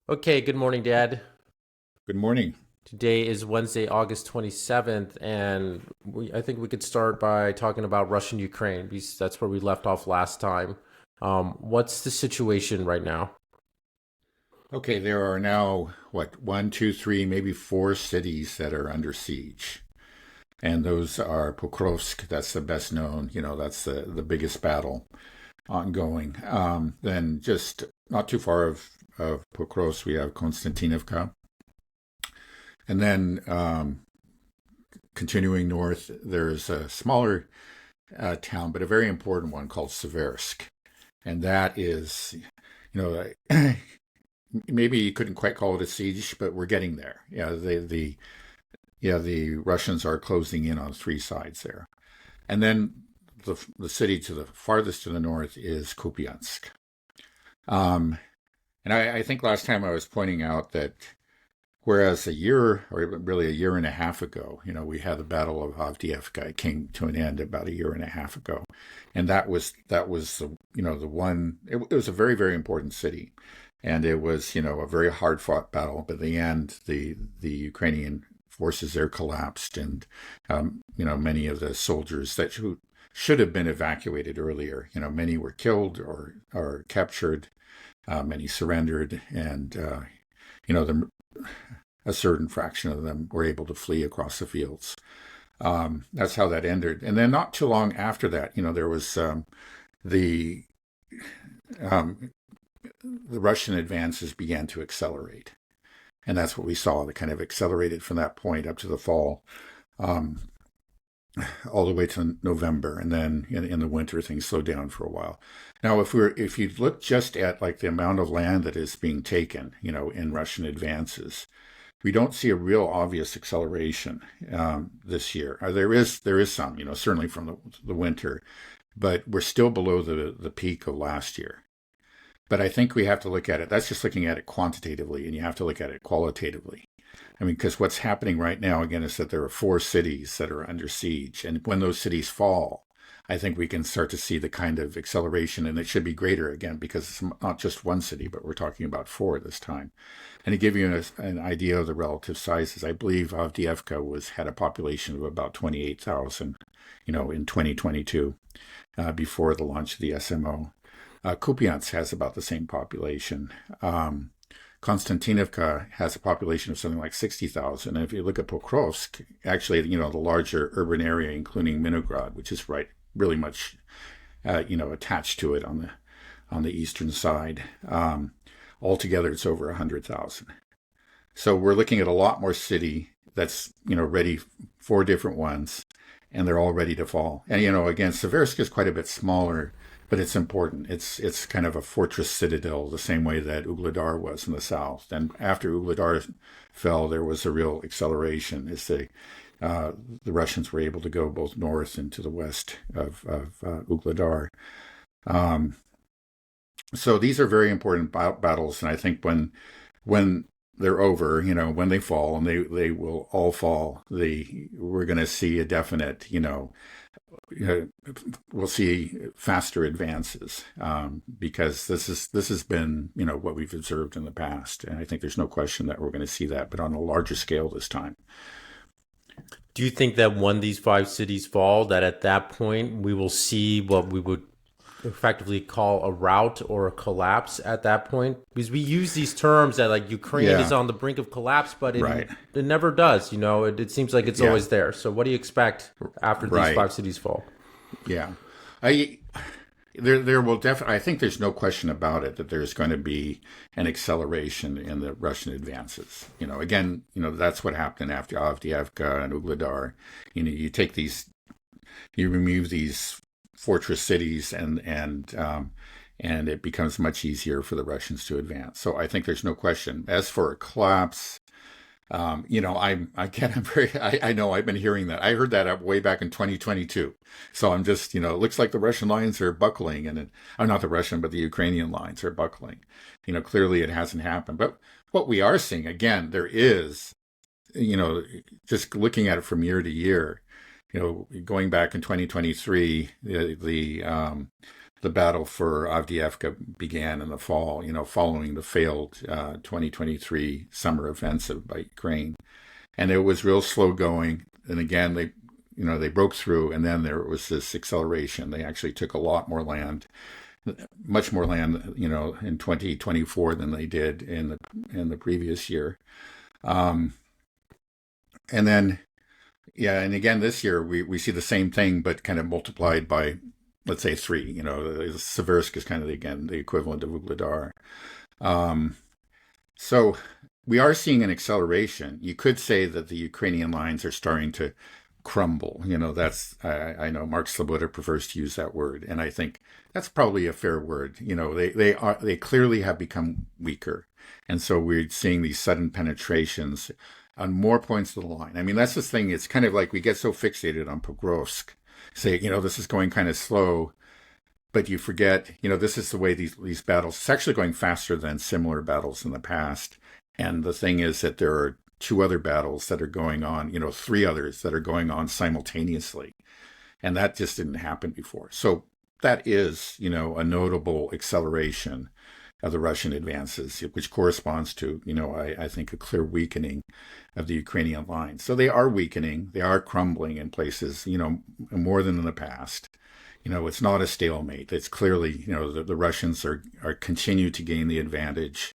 Okay, good morning, Dad. Good morning. Today is Wednesday, August 27th, and I think we could start by talking about Russia and Ukraine because that's where we left off last time. What's the situation right now? Okay, there are now, what, one, two, three, maybe four cities that are under siege. And those are Pokrovsk, that's the best known, that's the biggest battle ongoing. Then just not too far of Pokrovsk, we have Konstantinovka. And then continuing north, there's a smaller town, but a very important one called Seversk. And that is, you know, maybe you couldn't quite call it a siege, but we're getting there. The Russians are closing in on three sides there, and then the city to the farthest to the north is Kupiansk. Um, and I think last time I was pointing out that whereas a year or really a year and a half ago, we had the Battle of Avdiivka. It came to an end about a year and a half ago, and that was the one. It was a very very important city, and it was a very hard fought battle. But in the end, the Ukrainian forces there collapsed, and many of the soldiers that should have been evacuated earlier, many were killed or captured, many surrendered, and the a certain fraction of them were able to flee across the fields. That's how that ended. And then not too long after that, there was the um, the Russian advances began to accelerate, and that's what we saw. They kind of accelerated from that point up to the fall, um, all the way to November, and then in the winter things slowed down for a while. Now, if you look just at like the amount of land that is being taken, in Russian advances, we don't see a real obvious acceleration this year. There is some, certainly from the winter, but we're still below the peak of last year. But I think we have to look at it. That's just looking at it quantitatively, and you have to look at it qualitatively. I mean, because what's happening right now, again, is that there are four cities that are under siege. And when those cities fall, I think we can start to see the kind of acceleration, and it should be greater again, because it's not just one city, but we're talking about four this time. And to give you an idea of the relative sizes, I believe Avdiivka had a population of about 28,000, in 2022, before the launch of the SMO. Kupiansk has about the same population. Konstantinovka has a population of something like 60,000. And if you look at Pokrovsk, actually, the larger urban area, including Minograd, which is really much, attached to it on the eastern side, altogether it's over 100,000. So we're looking at a lot more city that's, ready, four different ones, and they're all ready to fall. And, again, Seversk is quite a bit smaller, but it's important. It's kind of a fortress citadel, the same way that Ugledar was in the south. And after Ugledar fell, there was a real acceleration as the Russians were able to go both north and to the west of Ugledar. Um, so these are very important battles, and I think when they're over, when they fall, and they will all fall, we're going to see a definite, uh, we'll see faster advances, because this has been what we've observed in the past, and I think there's no question that we're going to see that, but on a larger scale this time. Do you think that when these five cities fall, that at that point we will see what we would effectively call a rout or a collapse at that point? Because we use these terms that like Ukraine is Yeah, on the brink of collapse, but right. it never does. It seems like it's Yeah, always there. So what do you expect after these right. five cities fall? Yeah. I there will definitely. I think there's no question about it that there's going to be an acceleration in the Russian advances. Again, that's what happened after Avdiivka and Ugledar. You take you remove these fortress cities, and it becomes much easier for the Russians to advance. So I think there's no question. As for a collapse, I'm very, I know I've been hearing that. I heard that up way back in 2022. So I'm just, it looks like the Russian lines are buckling, and I'm not the Russian, but the Ukrainian lines are buckling. Clearly it hasn't happened. But what we are seeing, again, there is, you know, just looking at it from year to year, going back in 2023, the the battle for Avdiivka began in the fall, following the failed 2023 summer offensive by Ukraine. And it was real slow going. And again, they broke through, and then there was this acceleration. They actually took a lot more land, much more land, in 2024 than they did in the previous year. And then, yeah, and again this year we see the same thing, but kind of multiplied by, let's say, 3. Seversk is kind of again the equivalent of Ugledar. So we are seeing an acceleration. You could say that the Ukrainian lines are starting to crumble. That's I know Mark Slobodka prefers to use that word, and I think that's probably a fair word. They clearly have become weaker, and so we're seeing these sudden penetrations on more points of the line. I mean, that's the thing. It's kind of like we get so fixated on Pokrovsk, say this is going kind of slow, but you forget this is the way these battles. It's actually going faster than similar battles in the past, and the thing is that there are 2 other battles that are going on, 3 others that are going on simultaneously. And that just didn't happen before. So that is, a notable acceleration of the Russian advances, which corresponds to, I think a clear weakening of the Ukrainian lines. So they are weakening. They are crumbling in places, more than in the past. It's not a stalemate. It's clearly, the Russians are continue to gain the advantage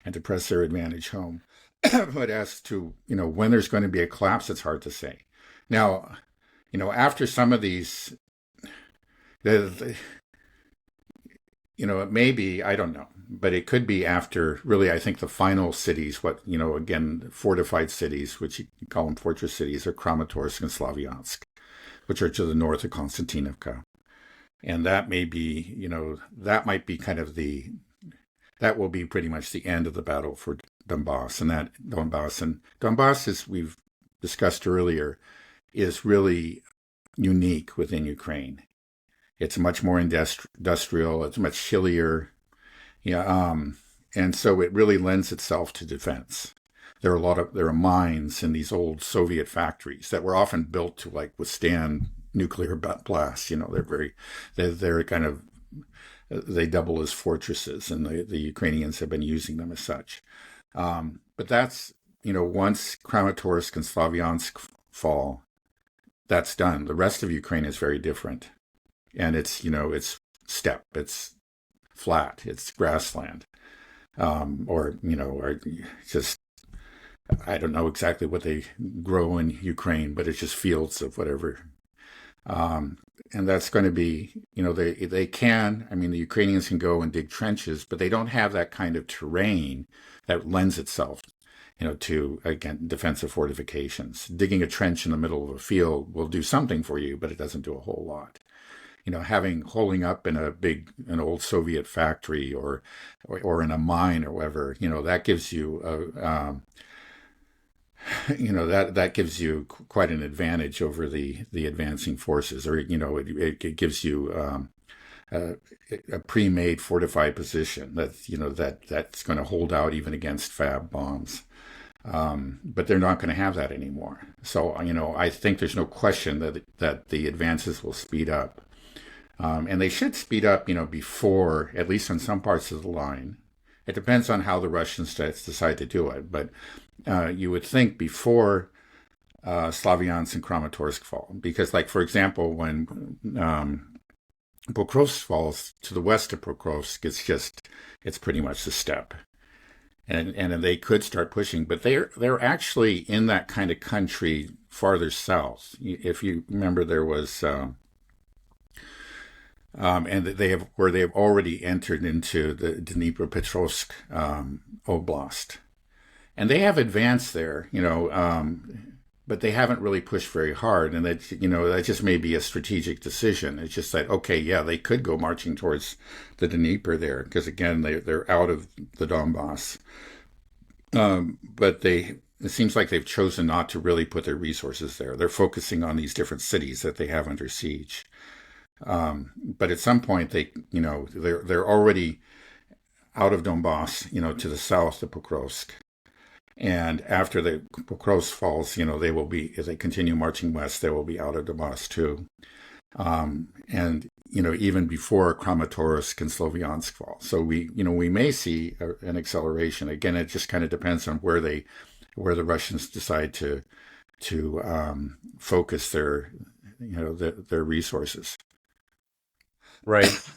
and to press their advantage home. But as to, when there's going to be a collapse, it's hard to say. Now, after some of these, it may be, I don't know, but it could be after really, I think the final cities, again, fortified cities, which you call them fortress cities, are Kramatorsk and Slavyansk, which are to the north of Konstantinovka. And that may be, that might be kind of that will be pretty much the end of the battle for Donbas. And Donbas, as we've discussed earlier, is really unique within Ukraine. It's much more industrial. It's much hillier. And so it really lends itself to defense. There are mines in these old Soviet factories that were often built to withstand nuclear blasts. They're kind of, they double as fortresses, and the Ukrainians have been using them as such. But that's, once Kramatorsk and Slavyansk fall, that's done. The rest of Ukraine is very different. And it's, it's steppe, it's flat, it's grassland. Or just, I don't know exactly what they grow in Ukraine, but it's just fields of whatever. And that's going to be, they can, the Ukrainians can go and dig trenches, but they don't have that kind of terrain that lends itself, to, again, defensive fortifications. Digging a trench in the middle of a field will do something for you, but it doesn't do a whole lot. Holding up in an old Soviet factory or in a mine or whatever, that gives you that gives you quite an advantage over the advancing forces, or it gives you a pre-made fortified position that's going to hold out even against fab bombs. But they're not going to have that anymore. So I think there's no question that the advances will speed up, and they should speed up before, at least on some parts of the line. It depends on how the Russians decide to do it, but you would think before Slavyansk and Kramatorsk fall, because, for example, when Pokrovsk falls, to the west of Pokrovsk, it's pretty much the steppe, and they could start pushing, but they're actually in that kind of country farther south. If you remember, there was. And they have already entered into the Dnipropetrovsk oblast, and they have advanced there, but they haven't really pushed very hard, and that just may be a strategic decision. It's just that, okay, yeah, they could go marching towards the Dnieper there, because again, they're out of the Donbas, but it seems like they've chosen not to really put their resources there. They're focusing on these different cities that they have under siege. But at some point they're already out of Donbas, to the south of Pokrovsk. And after the Pokrovsk falls, they will be, as they continue marching west, they will be out of Donbas too. and even before Kramatorsk and Sloviansk fall. So we may see an acceleration. Again, it just kind of depends on where the Russians decide to focus their resources. Right.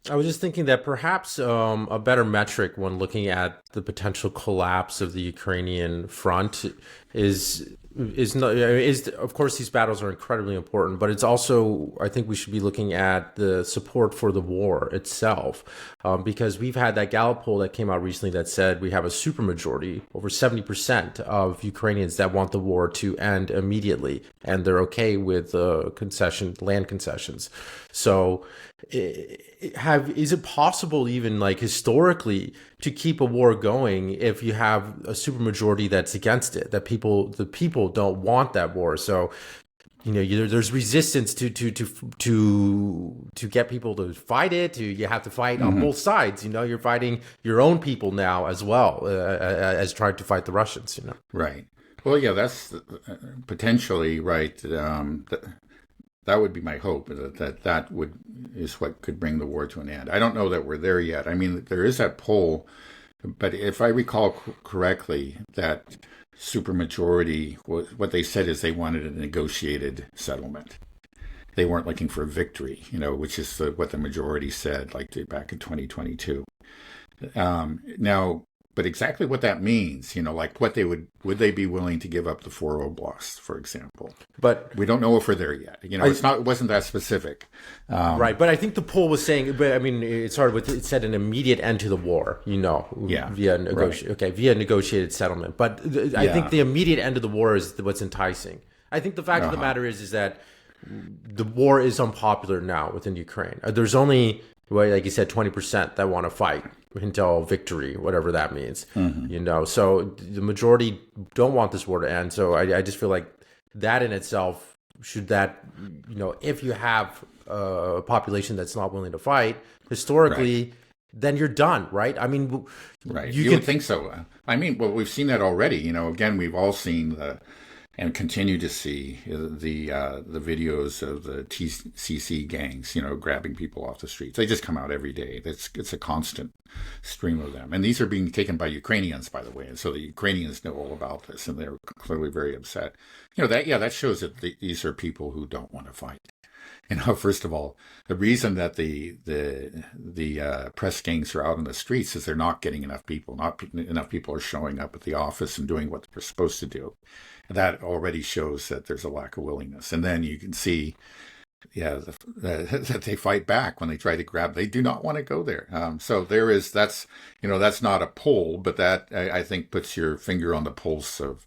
I was just thinking that perhaps a better metric when looking at the potential collapse of the Ukrainian front is of course these battles are incredibly important, but it's also, I think we should be looking at the support for the war itself, because we've had that Gallup poll that came out recently that said we have a supermajority, over 70% of Ukrainians that want the war to end immediately, and they're okay with land concessions. So is it possible, even like historically, to keep a war going if you have a supermajority that's against it, that the people don't want that war? So there's resistance to get people to fight it. You have to fight on both sides. You're fighting your own people now as well as trying to fight the Russians. Right. Well, yeah, that's potentially right. That would be my hope, that is what could bring the war to an end. I don't know that we're there yet. I mean, there is that poll, but if I recall correctly, that supermajority, what they said is they wanted a negotiated settlement. They weren't looking for a victory, which is what the majority said, like back in 2022. Now, but exactly what that means, like what would they be willing to give up the 4 oblasts, for example? But we don't know if we're there yet. It wasn't that specific. Right. But I think the poll was saying, it said an immediate end to the war, via negotiated settlement. But I think the immediate end of the war is what's enticing. I think the fact of the matter is that the war is unpopular now within Ukraine. There's only, like you said, 20% that want to fight until victory, whatever that means. So the majority don't want this war to end. So I just feel like that in itself, if you have a population that's not willing to fight historically, then you're done, right? I mean, right. You would think so. I mean, well, we've seen that already. Again, we've all seen and continue to see the videos of the TCC gangs, grabbing people off the streets. They just come out every day. It's a constant stream of them. And these are being taken by Ukrainians, by the way. And so the Ukrainians know all about this, and they're clearly very upset. That shows that these are people who don't want to fight. First of all, the reason that the press gangs are out on the streets is they're not getting enough people. Not enough people are showing up at the office and doing what they're supposed to do. That already shows that there's a lack of willingness. And then you can see, that they fight back when they try to grab. They do not want to go there. So that's not a poll, but that I think puts your finger on the pulse of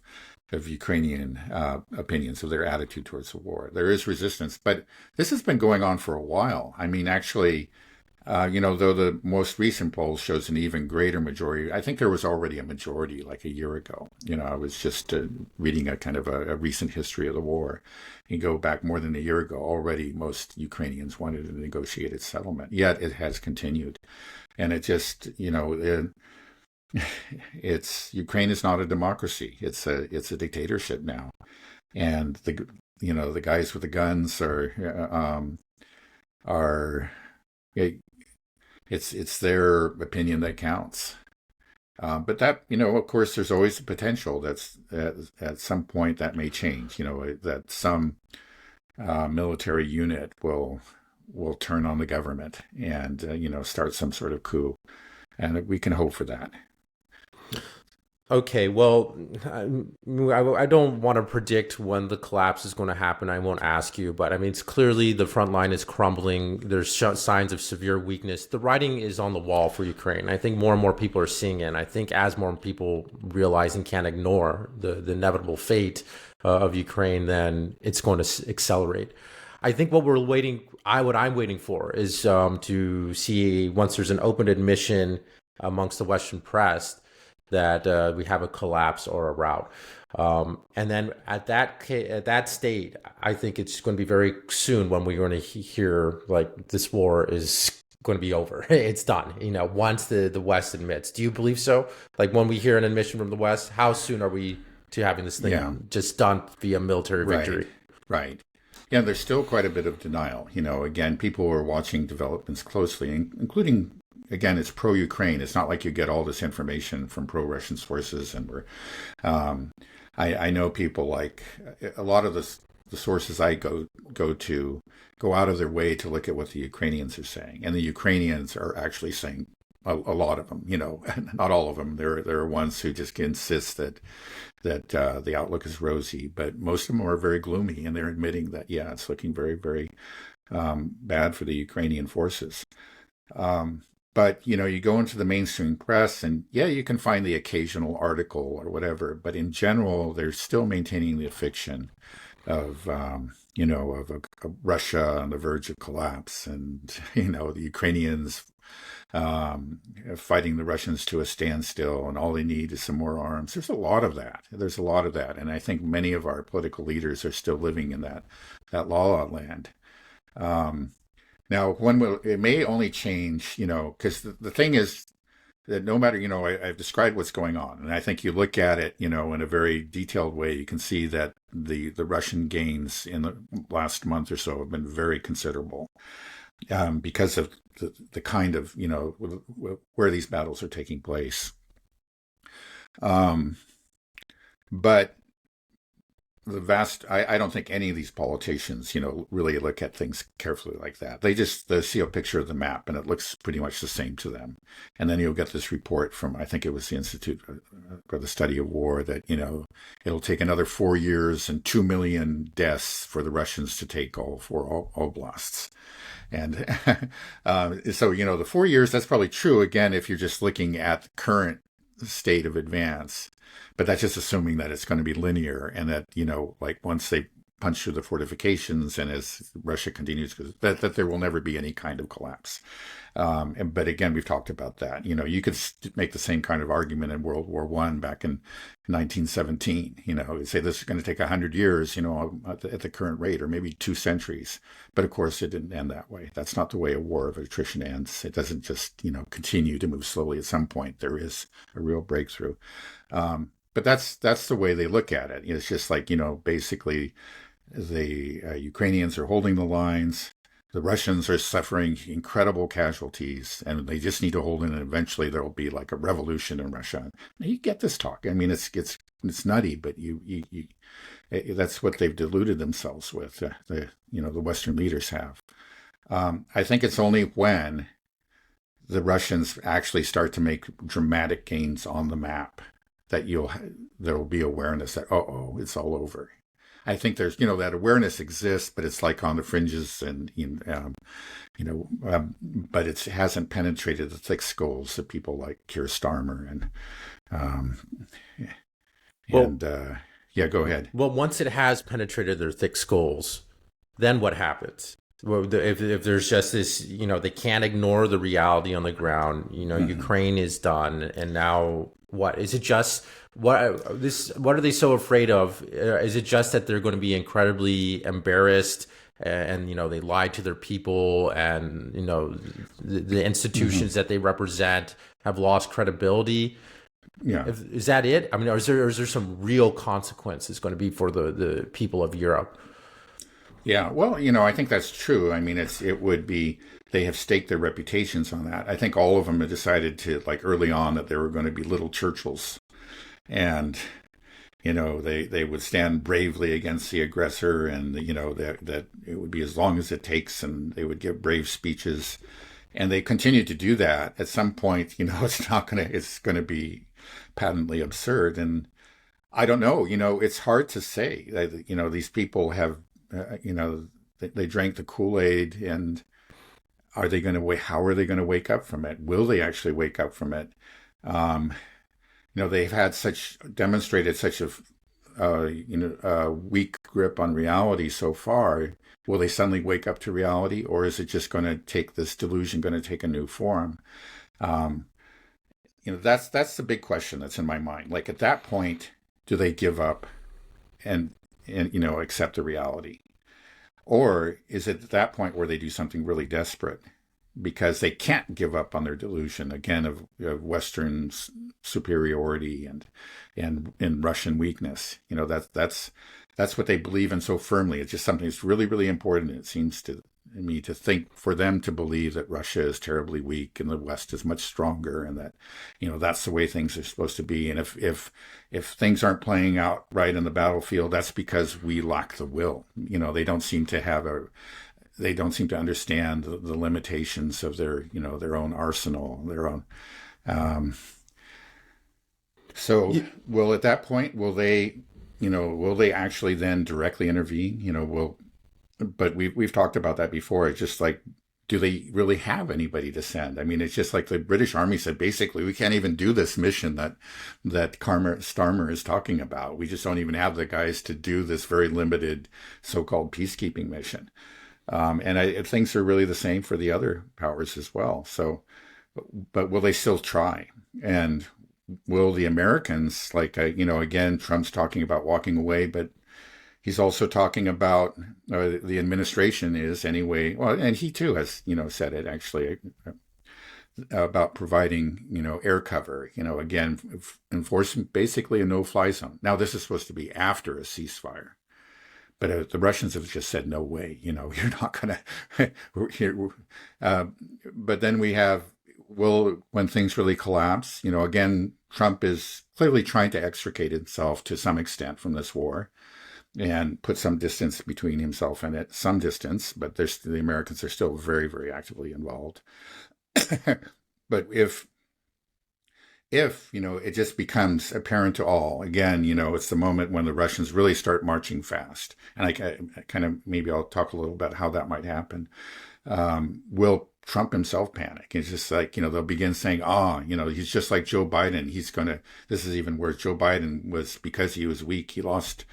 Ukrainian opinions, of their attitude towards the war. There is resistance, but this has been going on for a while. I mean, actually, though the most recent poll shows an even greater majority, I think there was already a majority like a year ago. I was just reading a kind of a recent history of the war. You go back more than a year ago, already most Ukrainians wanted a negotiated settlement, yet it has continued. And it just, it's Ukraine is not a democracy. It's a dictatorship now, and the guys with the guns are it's their opinion that counts. But that of course, there's always the potential that's at some point that may change. That some military unit will turn on the government and start some sort of coup, and we can hope for that. Okay, well, I don't want to predict when the collapse is going to happen. I won't ask you, but I mean, it's clearly the front line is crumbling. There's signs of severe weakness. The writing is on the wall for Ukraine. I think more and more people are seeing it. And I think as more people realize and can't ignore the inevitable fate of Ukraine, then it's going to accelerate. I think what I'm waiting for is to see, once there's an open admission amongst the Western press, that we have a collapse or a rout. And then at that state, I think it's going to be very soon when we're going to hear like this war is going to be over. It's done, once the West admits. Do you believe so? Like when we hear an admission from the West, how soon are we to having this thing just done via military victory? Right. Yeah, there's still quite a bit of denial. Again, people are watching developments closely, including, again, it's pro-Ukraine. It's not like you get all this information from pro-Russian sources, and um, I know people like a lot of the sources I go to go out of their way to look at what the Ukrainians are saying, and the Ukrainians are actually saying a lot of them. Not all of them. There are ones who just insist that the outlook is rosy, but most of them are very gloomy, and they're admitting that, yeah, it's looking very, very bad for the Ukrainian forces. But you go into the mainstream press, and yeah, you can find the occasional article or whatever, but in general, they're still maintaining the fiction of of Russia on the verge of collapse, and the Ukrainians fighting the Russians to a standstill, and all they need is some more arms. There's a lot of that. And I think many of our political leaders are still living in that la la land. Now, it may only change, because the thing is that no matter, I've described what's going on, and I think you look at it, in a very detailed way, you can see that the Russian gains in the last month or so have been very considerable, because of the kind of, where these battles are taking place. But I don't think any of these politicians, really look at things carefully like that. They see a picture of the map, and it looks pretty much the same to them. And then you'll get this report from, I think it was the Institute for the Study of War, that, it'll take another 4 years and 2 million deaths for the Russians to take all 4 oblasts. And so, the 4 years, that's probably true, again, if you're just looking at the current state of advance. But that's just assuming that it's going to be linear, and that, like once they punch through the fortifications, and as Russia continues, that there will never be any kind of collapse. But again, we've talked about that. You could make the same kind of argument in World War I back in 1917. Say this is going to take 100 years, at the current rate, or maybe 2 centuries. But of course, it didn't end that way. That's not the way a war of attrition ends. It doesn't just, continue to move slowly. At some point, there is a real breakthrough. But that's the way they look at it. It's just like, basically the Ukrainians are holding the lines. The Russians are suffering incredible casualties, and they just need to hold in, and eventually there will be like a revolution in Russia. Now, you get this talk. I mean, it's nutty, but that's what they've deluded themselves with. The Western leaders have. I think it's only when the Russians actually start to make dramatic gains on the map that there will be awareness that, it's all over. I think there's, that awareness exists, but it's like on the fringes, and, but it hasn't penetrated the thick skulls of people like Keir Starmer yeah, go ahead. Well, once it has penetrated their thick skulls, then what happens? Well, if there's just this, they can't ignore the reality on the ground. Ukraine is done, and now what? Is it just what are they so afraid of? Is it just that they're going to be incredibly embarrassed, and they lied to their people, and the institutions that they represent have lost credibility? Yeah, is that it? I mean, is there some real consequences going to be for the people of Europe? Yeah, well, I think that's true. I mean, it would be, they have staked their reputations on that. I think all of them have decided to, like, early on, that they were going to be little Churchills, and they would stand bravely against the aggressor, and that it would be as long as it takes, and they would give brave speeches, and they continue to do that. At some point, it's going to be patently absurd, and I don't know. It's hard to say. These people have. They drank the Kool-Aid, and how are they going to wake up from it? Will they actually wake up from it? They've had demonstrated such a weak grip on reality so far. Will they suddenly wake up to reality, or is it just going to take this delusion, going to take a new form? That's the big question that's in my mind. Like, at that point, do they give up and accept the reality? Or is it at that point where they do something really desperate? because they can't give up on their delusion again of Western superiority and Russian weakness. That's what they believe in so firmly. It's just something that's really, really important. It seems to me to think for them to believe that Russia is terribly weak and the West is much stronger, and that that's the way things are supposed to be. And if things aren't playing out right in the battlefield, that's because we lack the will. They don't seem to understand the limitations of their own arsenal, their own. Will at that point, will they actually then directly intervene? But we've talked about that before. It's just like, do they really have anybody to send? I mean, it's just like the British Army said, basically, we can't even do this mission that Starmer is talking about. We just don't even have the guys to do this very limited so-called peacekeeping mission. And things are really the same for the other powers as well. So, but will they still try? And will the Americans, again, Trump's talking about walking away, but he's also talking about, the administration is anyway, well, and he too has, said it actually, about providing, air cover, again, enforcing basically a no-fly zone. Now, this is supposed to be after a ceasefire. But the Russians have just said, no way, you're not going to. But then we have, when things really collapse, again, Trump is clearly trying to extricate himself to some extent from this war and put some distance between himself and it, some distance, but the Americans are still very, very actively involved. But if it just becomes apparent to all, again, it's the moment when the Russians really start marching fast. And I kind of, maybe I'll talk a little about how that might happen. Will Trump himself panic? It's just like, they'll begin saying, he's just like Joe Biden. This is even worse. Joe Biden was, because he was weak, he lost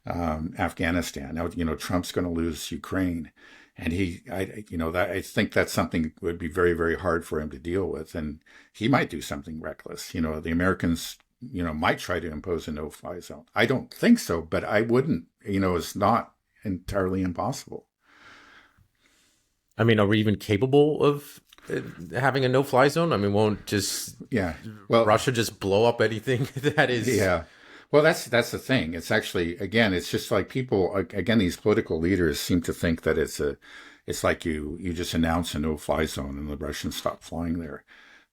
Afghanistan. Now, Trump's going to lose Ukraine. And I think that's something that would be very, very hard for him to deal with. And he might do something reckless. The Americans, might try to impose a no-fly zone. I don't think so, but I wouldn't. It's not entirely impossible. I mean, are we even capable of having a no-fly zone? I mean, won't just Russia just blow up anything that is? Yeah. Well, that's the thing. It's actually, again, it's just like people, again, these political leaders seem to think that it's like you just announce a no-fly zone and the Russians stop flying there.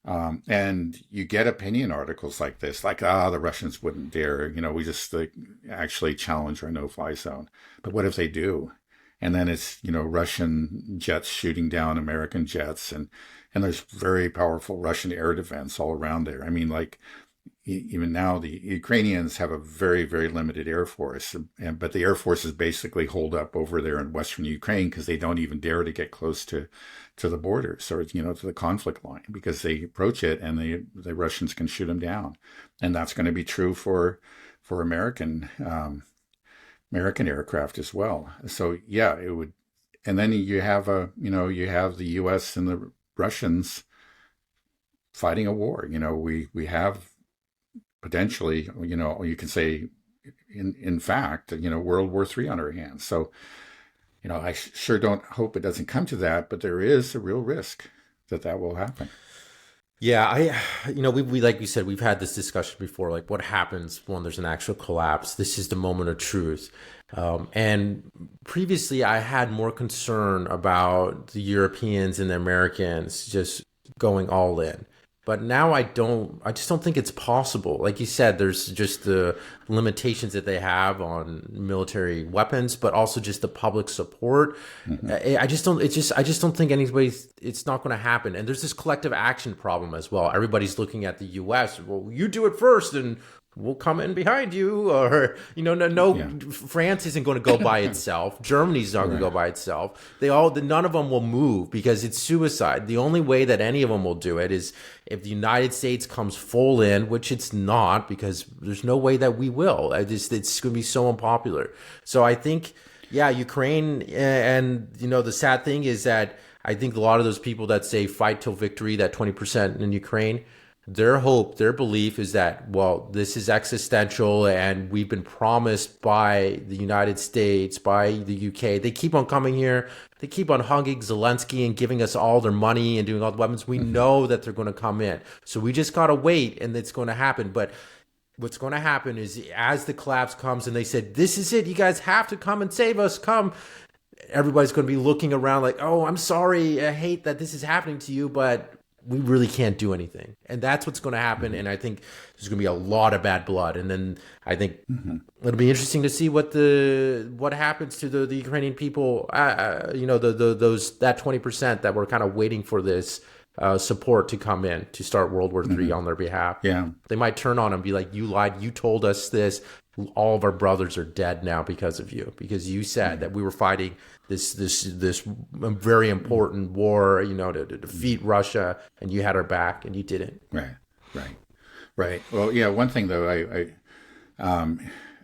And you get opinion articles like this, like, the Russians wouldn't dare, we just actually challenge our no-fly zone. But what if they do? And then it's, Russian jets shooting down American jets, and there's very powerful Russian air defense all around there. I mean, even now, the Ukrainians have a very, very limited air force, but the air forces basically hold up over there in Western Ukraine because they don't even dare to get close to the borders or, to the conflict line, because they approach it and the Russians can shoot them down. And that's going to be true for American aircraft as well. So, yeah, it would. And then you have the U.S. and the Russians fighting a war. We have potentially, you can say, in fact, World War III on our hands. So, I sure don't hope it doesn't come to that, but there is a real risk that will happen. Yeah, we like we said, we've had this discussion before, like what happens when there's an actual collapse. This is the moment of truth. And previously I had more concern about the Europeans and the Americans just going all in. But now I just don't think it's possible. Like you said, there's just the limitations that they have on military weapons, but also just the public support. Mm-hmm. I just don't think it's not going to happen. And there's this collective action problem as well. Everybody's looking at the US. Well, you do it first and we'll come in behind you, or France isn't going to go by itself. Germany's not going to go by itself. None of them will move because it's suicide. The only way that any of them will do it is if the United States comes full in, which it's not, because there's no way that we will. It's going to be so unpopular. So I think, Ukraine, and the sad thing is that I think a lot of those people that say fight till victory, that 20% in Ukraine, Their hope, their belief is that, well, this is existential and we've been promised by the United States, by the UK. They keep on coming here. They keep on hugging Zelensky and giving us all their money and doing all the weapons. We know that they're going to come in. So we just got to wait and it's going to happen. But what's going to happen is as the collapse comes and they said, this is it, you guys have to come and save us, come. Everybody's going to be looking around like, oh, I'm sorry. I hate that this is happening to you, but we really can't do anything. And that's what's going to happen. And I think there's going to be a lot of bad blood. And then I think it'll be interesting to see what happens to the Ukrainian people, that 20% that were kind of waiting for this support to come in to start World War III on their behalf. Yeah. They might turn on and be like, you lied, you told us this. All of our brothers are dead now because of you, because you said that we were fighting this very important war, to defeat Russia, and you had our back, and you didn't. Right. Well, yeah. One thing though,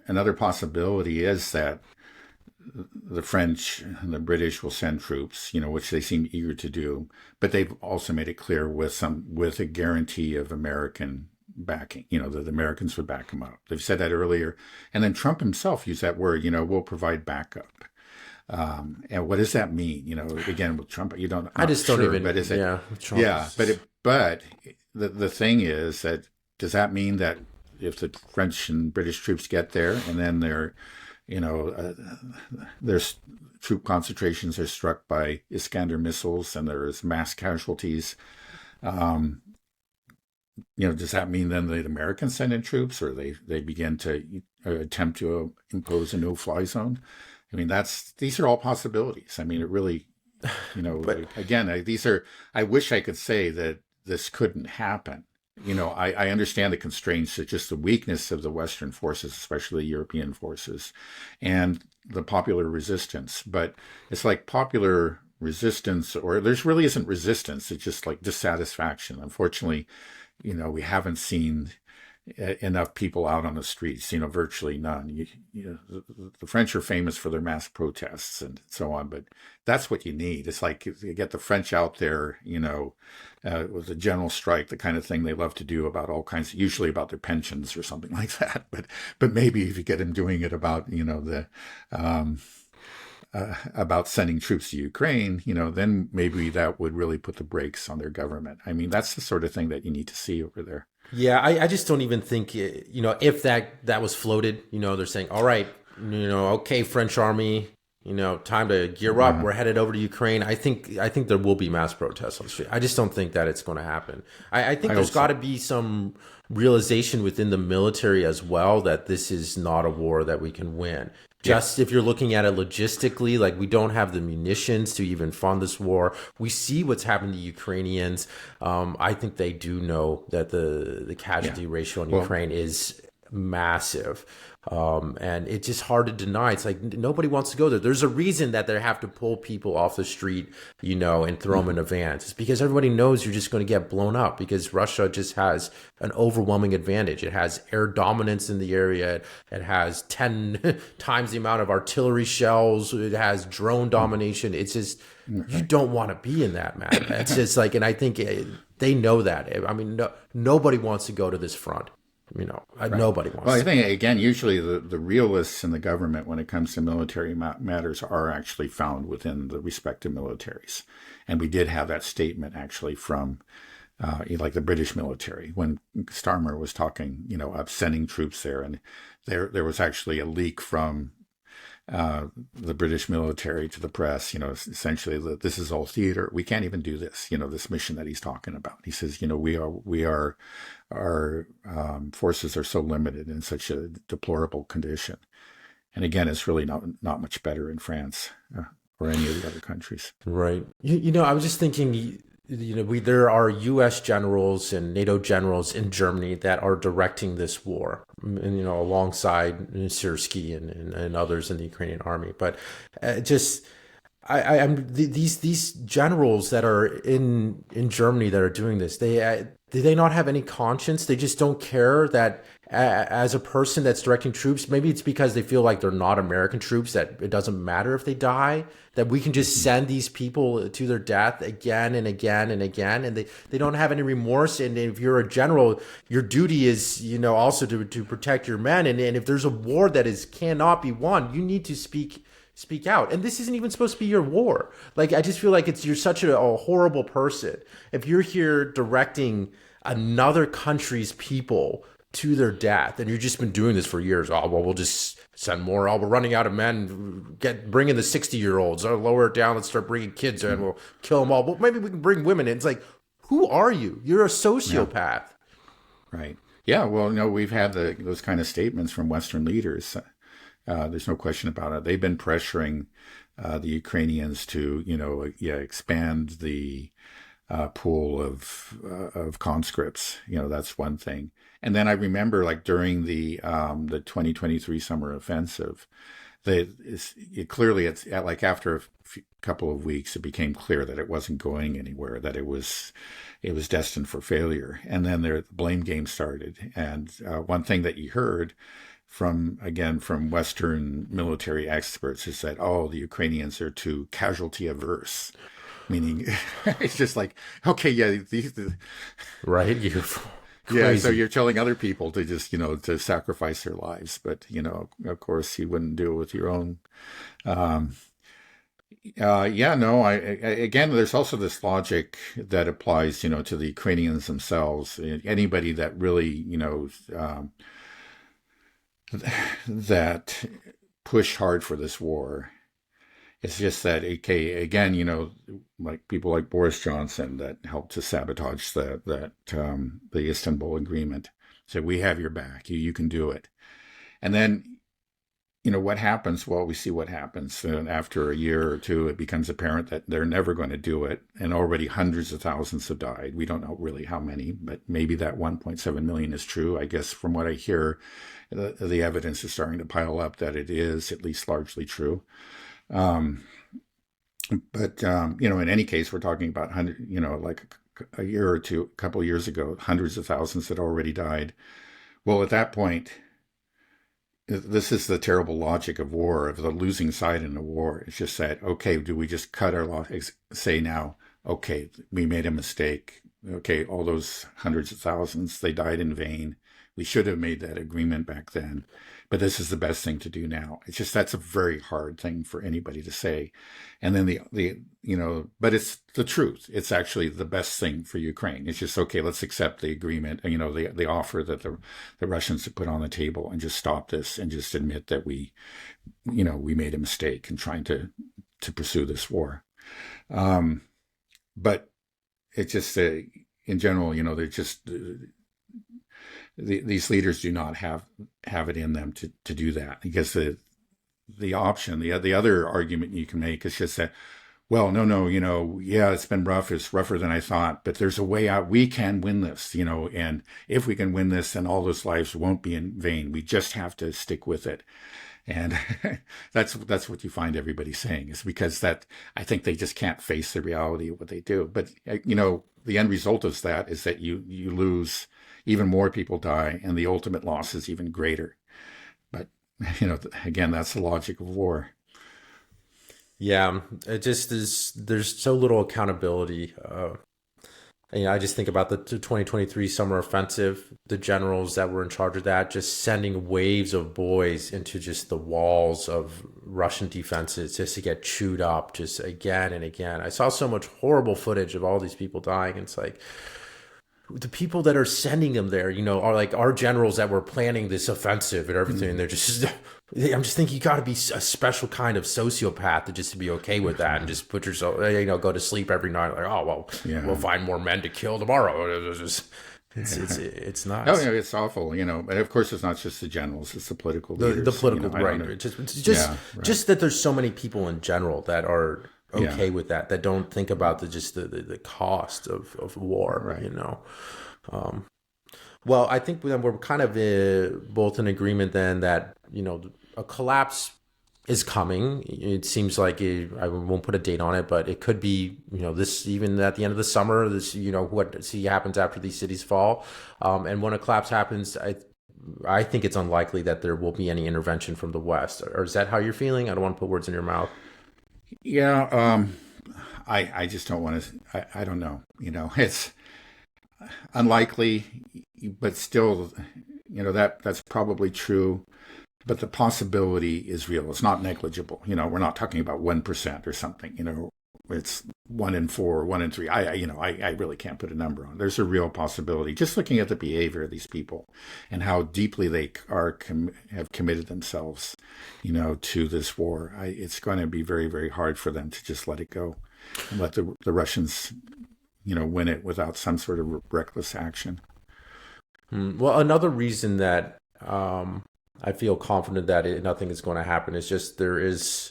another possibility is that the French and the British will send troops, which they seem eager to do, but they've also made it clear with a guarantee of American backing, that the Americans would back them up. They've said that earlier. And then Trump himself used that word, we'll provide backup. And what does that mean? Again, with Trump, you don't, I just don't sure, even, but is it, Trump but the thing is that, does that mean that if the French and British troops get there and then there's troop concentrations are struck by Iskander missiles and there's mass casualties, does that mean then the Americans send in troops, or they begin to attempt to impose a no-fly zone? I mean, these are all possibilities. I mean, it really, but again, I wish I could say that this couldn't happen. I understand the constraints, just the weakness of the Western forces, especially European forces, and the popular resistance. But it's like popular resistance, or there's really isn't resistance. It's just like dissatisfaction. Unfortunately, we haven't seen enough people out on the streets, virtually none. The French are famous for their mass protests and so on, but that's what you need. It's like you get the French out there, with a general strike, the kind of thing they love to do about all kinds, usually about their pensions or something like that. But maybe if you get them doing it about, about sending troops to Ukraine, then maybe that would really put the brakes on their government. I mean, that's the sort of thing that you need to see over there. Yeah, I just don't even think, if that was floated, they're saying, all right, okay, French army, time to gear up. We're headed over to Ukraine. I think there will be mass protests on the street. I just don't think that it's going to happen. I think there's got to be some realization within the military as well that this is not a war that we can win. Just if you're looking at it logistically, like we don't have the munitions to even fund this war. We see what's happened to Ukrainians. I think they do know that the casualty ratio in Ukraine is massive. And it's just hard to deny. It's like nobody wants to go there. There's a reason that they have to pull people off the street, and throw them in a van. It's because everybody knows you're just going to get blown up because Russia just has an overwhelming advantage. It has air dominance in the area. It has 10 times the amount of artillery shells. It has drone domination. It's just, you don't want to be in that, man. It's just like, and I think they know that. I mean, nobody wants to go to this front. Nobody wants. Well, I think again, usually the realists in the government, when it comes to military matters, are actually found within the respective militaries, and we did have that statement actually from, like the British military when Starmer was talking, of sending troops there, and there was actually a leak from the British military to the press, essentially that this is all theater. We can't even do this, this mission that he's talking about. He says, our forces are so limited in such a deplorable condition. And again, it's really not much better in France or any of the other countries. Right. I was just thinking, there are U.S. generals and NATO generals in Germany that are directing this war, and alongside Syrskyi and others in the Ukrainian army. But these generals that are in Germany that are doing this, do they not have any conscience? They just don't care that as a person that's directing troops, maybe it's because they feel like they're not American troops, that it doesn't matter if they die, that we can just send these people to their death again and again and again, and they don't have any remorse. And if you're a general, your duty is, also to protect your men. And if there's a war that cannot be won, you need to speak out. And this isn't even supposed to be your war. Like, I just feel like you're such a horrible person if you're here directing another country's people to their death, and you've just been doing this for years. Oh, well, we'll just send more. Oh, we're running out of men. Bring in the 60-year-olds. Oh, lower it down. Let's start bringing kids in. We'll kill them all. Well, maybe we can bring women in. It's like, who are you? You're a sociopath. Yeah. Right. Yeah. Well, we've had those kind of statements from Western leaders. There's no question about it. They've been pressuring the Ukrainians to, expand the pool of conscripts. That's one thing. And then I remember, like, during the 2023 summer offensive, it's like after a couple of weeks, it became clear that it wasn't going anywhere, that it was destined for failure. And then the blame game started. And one thing that you heard from Western military experts is that, the Ukrainians are too casualty averse. Meaning, it's just like, okay, yeah, right. Yeah, so you're telling other people to just, to sacrifice their lives. But, of course, you wouldn't do it with your own. Again, there's also this logic that applies, to the Ukrainians themselves. Anybody that really, that push hard for this war. It's just that, okay, again, like people like Boris Johnson that helped to sabotage the Istanbul Agreement. Said, we have your back. You can do it. And then, what happens? Well, we see what happens. And after a year or two, it becomes apparent that they're never going to do it. And already hundreds of thousands have died. We don't know really how many, but maybe that 1.7 million is true. I guess from what I hear, the evidence is starting to pile up that it is at least largely true. But in any case, we're talking about like a year or two, a couple of years ago, hundreds of thousands had already died. Well, at that point, this is the terrible logic of war, of the losing side in a war. It's just that, okay, do we just cut our loss, say now, okay, we made a mistake. Okay, all those hundreds of thousands, they died in vain. We should have made that agreement back then, but this is the best thing to do now. It's just, that's a very hard thing for anybody to say. And then but it's the truth. It's actually the best thing for Ukraine. It's just, okay, let's accept the agreement, the offer that the Russians have put on the table, and just stop this and just admit that we made a mistake in trying to pursue this war. But it's just, in general, they're just, these leaders do not have it in them to do that, because the option, the other argument you can make is just that, well, no, it's been rough. It's rougher than I thought, but there's a way out. We can win this, and if we can win this, then all those lives won't be in vain. We just have to stick with it. And that's what you find everybody saying, is because that, I think they just can't face the reality of what they do. But, the end result of that is that you lose, even more people die, and the ultimate loss is even greater. But, again, that's the logic of war. Yeah, it just is. There's so little accountability. I just think about the 2023 summer offensive, the generals that were in charge of that, just sending waves of boys into just the walls of Russian defenses just to get chewed up just again and again. I saw so much horrible footage of all these people dying. It's like, the people that are sending them there, are like our generals that were planning this offensive and everything. And they're just, I'm just thinking, you got to be a special kind of sociopath to be okay with that, and just put yourself, go to sleep every night like, oh, well, we'll find more men to kill tomorrow. It's not. Oh, it's awful, But of course, it's not just the generals; it's the political leaders. The political, right? Just that there's so many people in general that are okay with that don't think about the cost of war, right. Well, I think we're kind of both in agreement then that a collapse is coming. It seems like I won't put a date on it, but it could be this, even at the end of the summer. This what happens after these cities fall, and when a collapse happens, I think it's unlikely that there will be any intervention from the West. Or is that how you're feeling? I don't want to put words in your mouth. Yeah, I just don't want to. I don't know. It's unlikely, but still, that's probably true. But the possibility is real. It's not negligible. We're not talking about 1% or something. It's 1 in 4, 1 in 3. I really can't put a number on. There's a real possibility. Just looking at the behavior of these people and how deeply they have committed themselves, to this war. It's going to be very, very hard for them to just let it go and let the Russians, win it without some sort of reckless action. Well, another reason that I feel confident that nothing is going to happen is just there is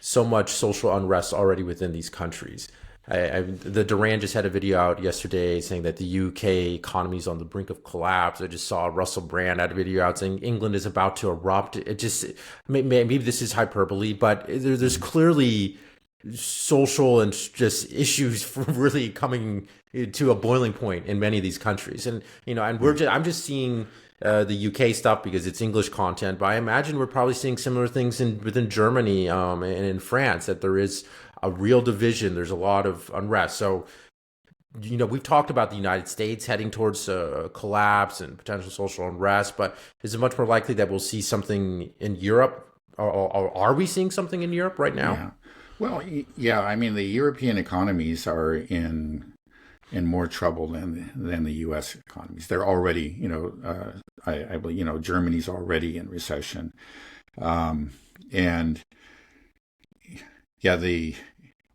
so much social unrest already within these countries. The Duran just had a video out yesterday saying that the UK economy is on the brink of collapse. I just saw Russell Brand had a video out saying England is about to erupt. It just maybe this is hyperbole, but there's clearly social and just issues really coming to a boiling point in many of these countries. And I'm just seeing the UK stuff because it's English content, but I imagine we're probably seeing similar things within Germany and in France, that there is a real division. There's a lot of unrest. So, we've talked about the United States heading towards a collapse and potential social unrest, but is it much more likely that we'll see something in Europe? Or are we seeing something in Europe right now? Yeah. Well, yeah. I mean, the European economies are in more trouble than the U.S. economies. They're already, I believe, Germany's already in recession, and yeah,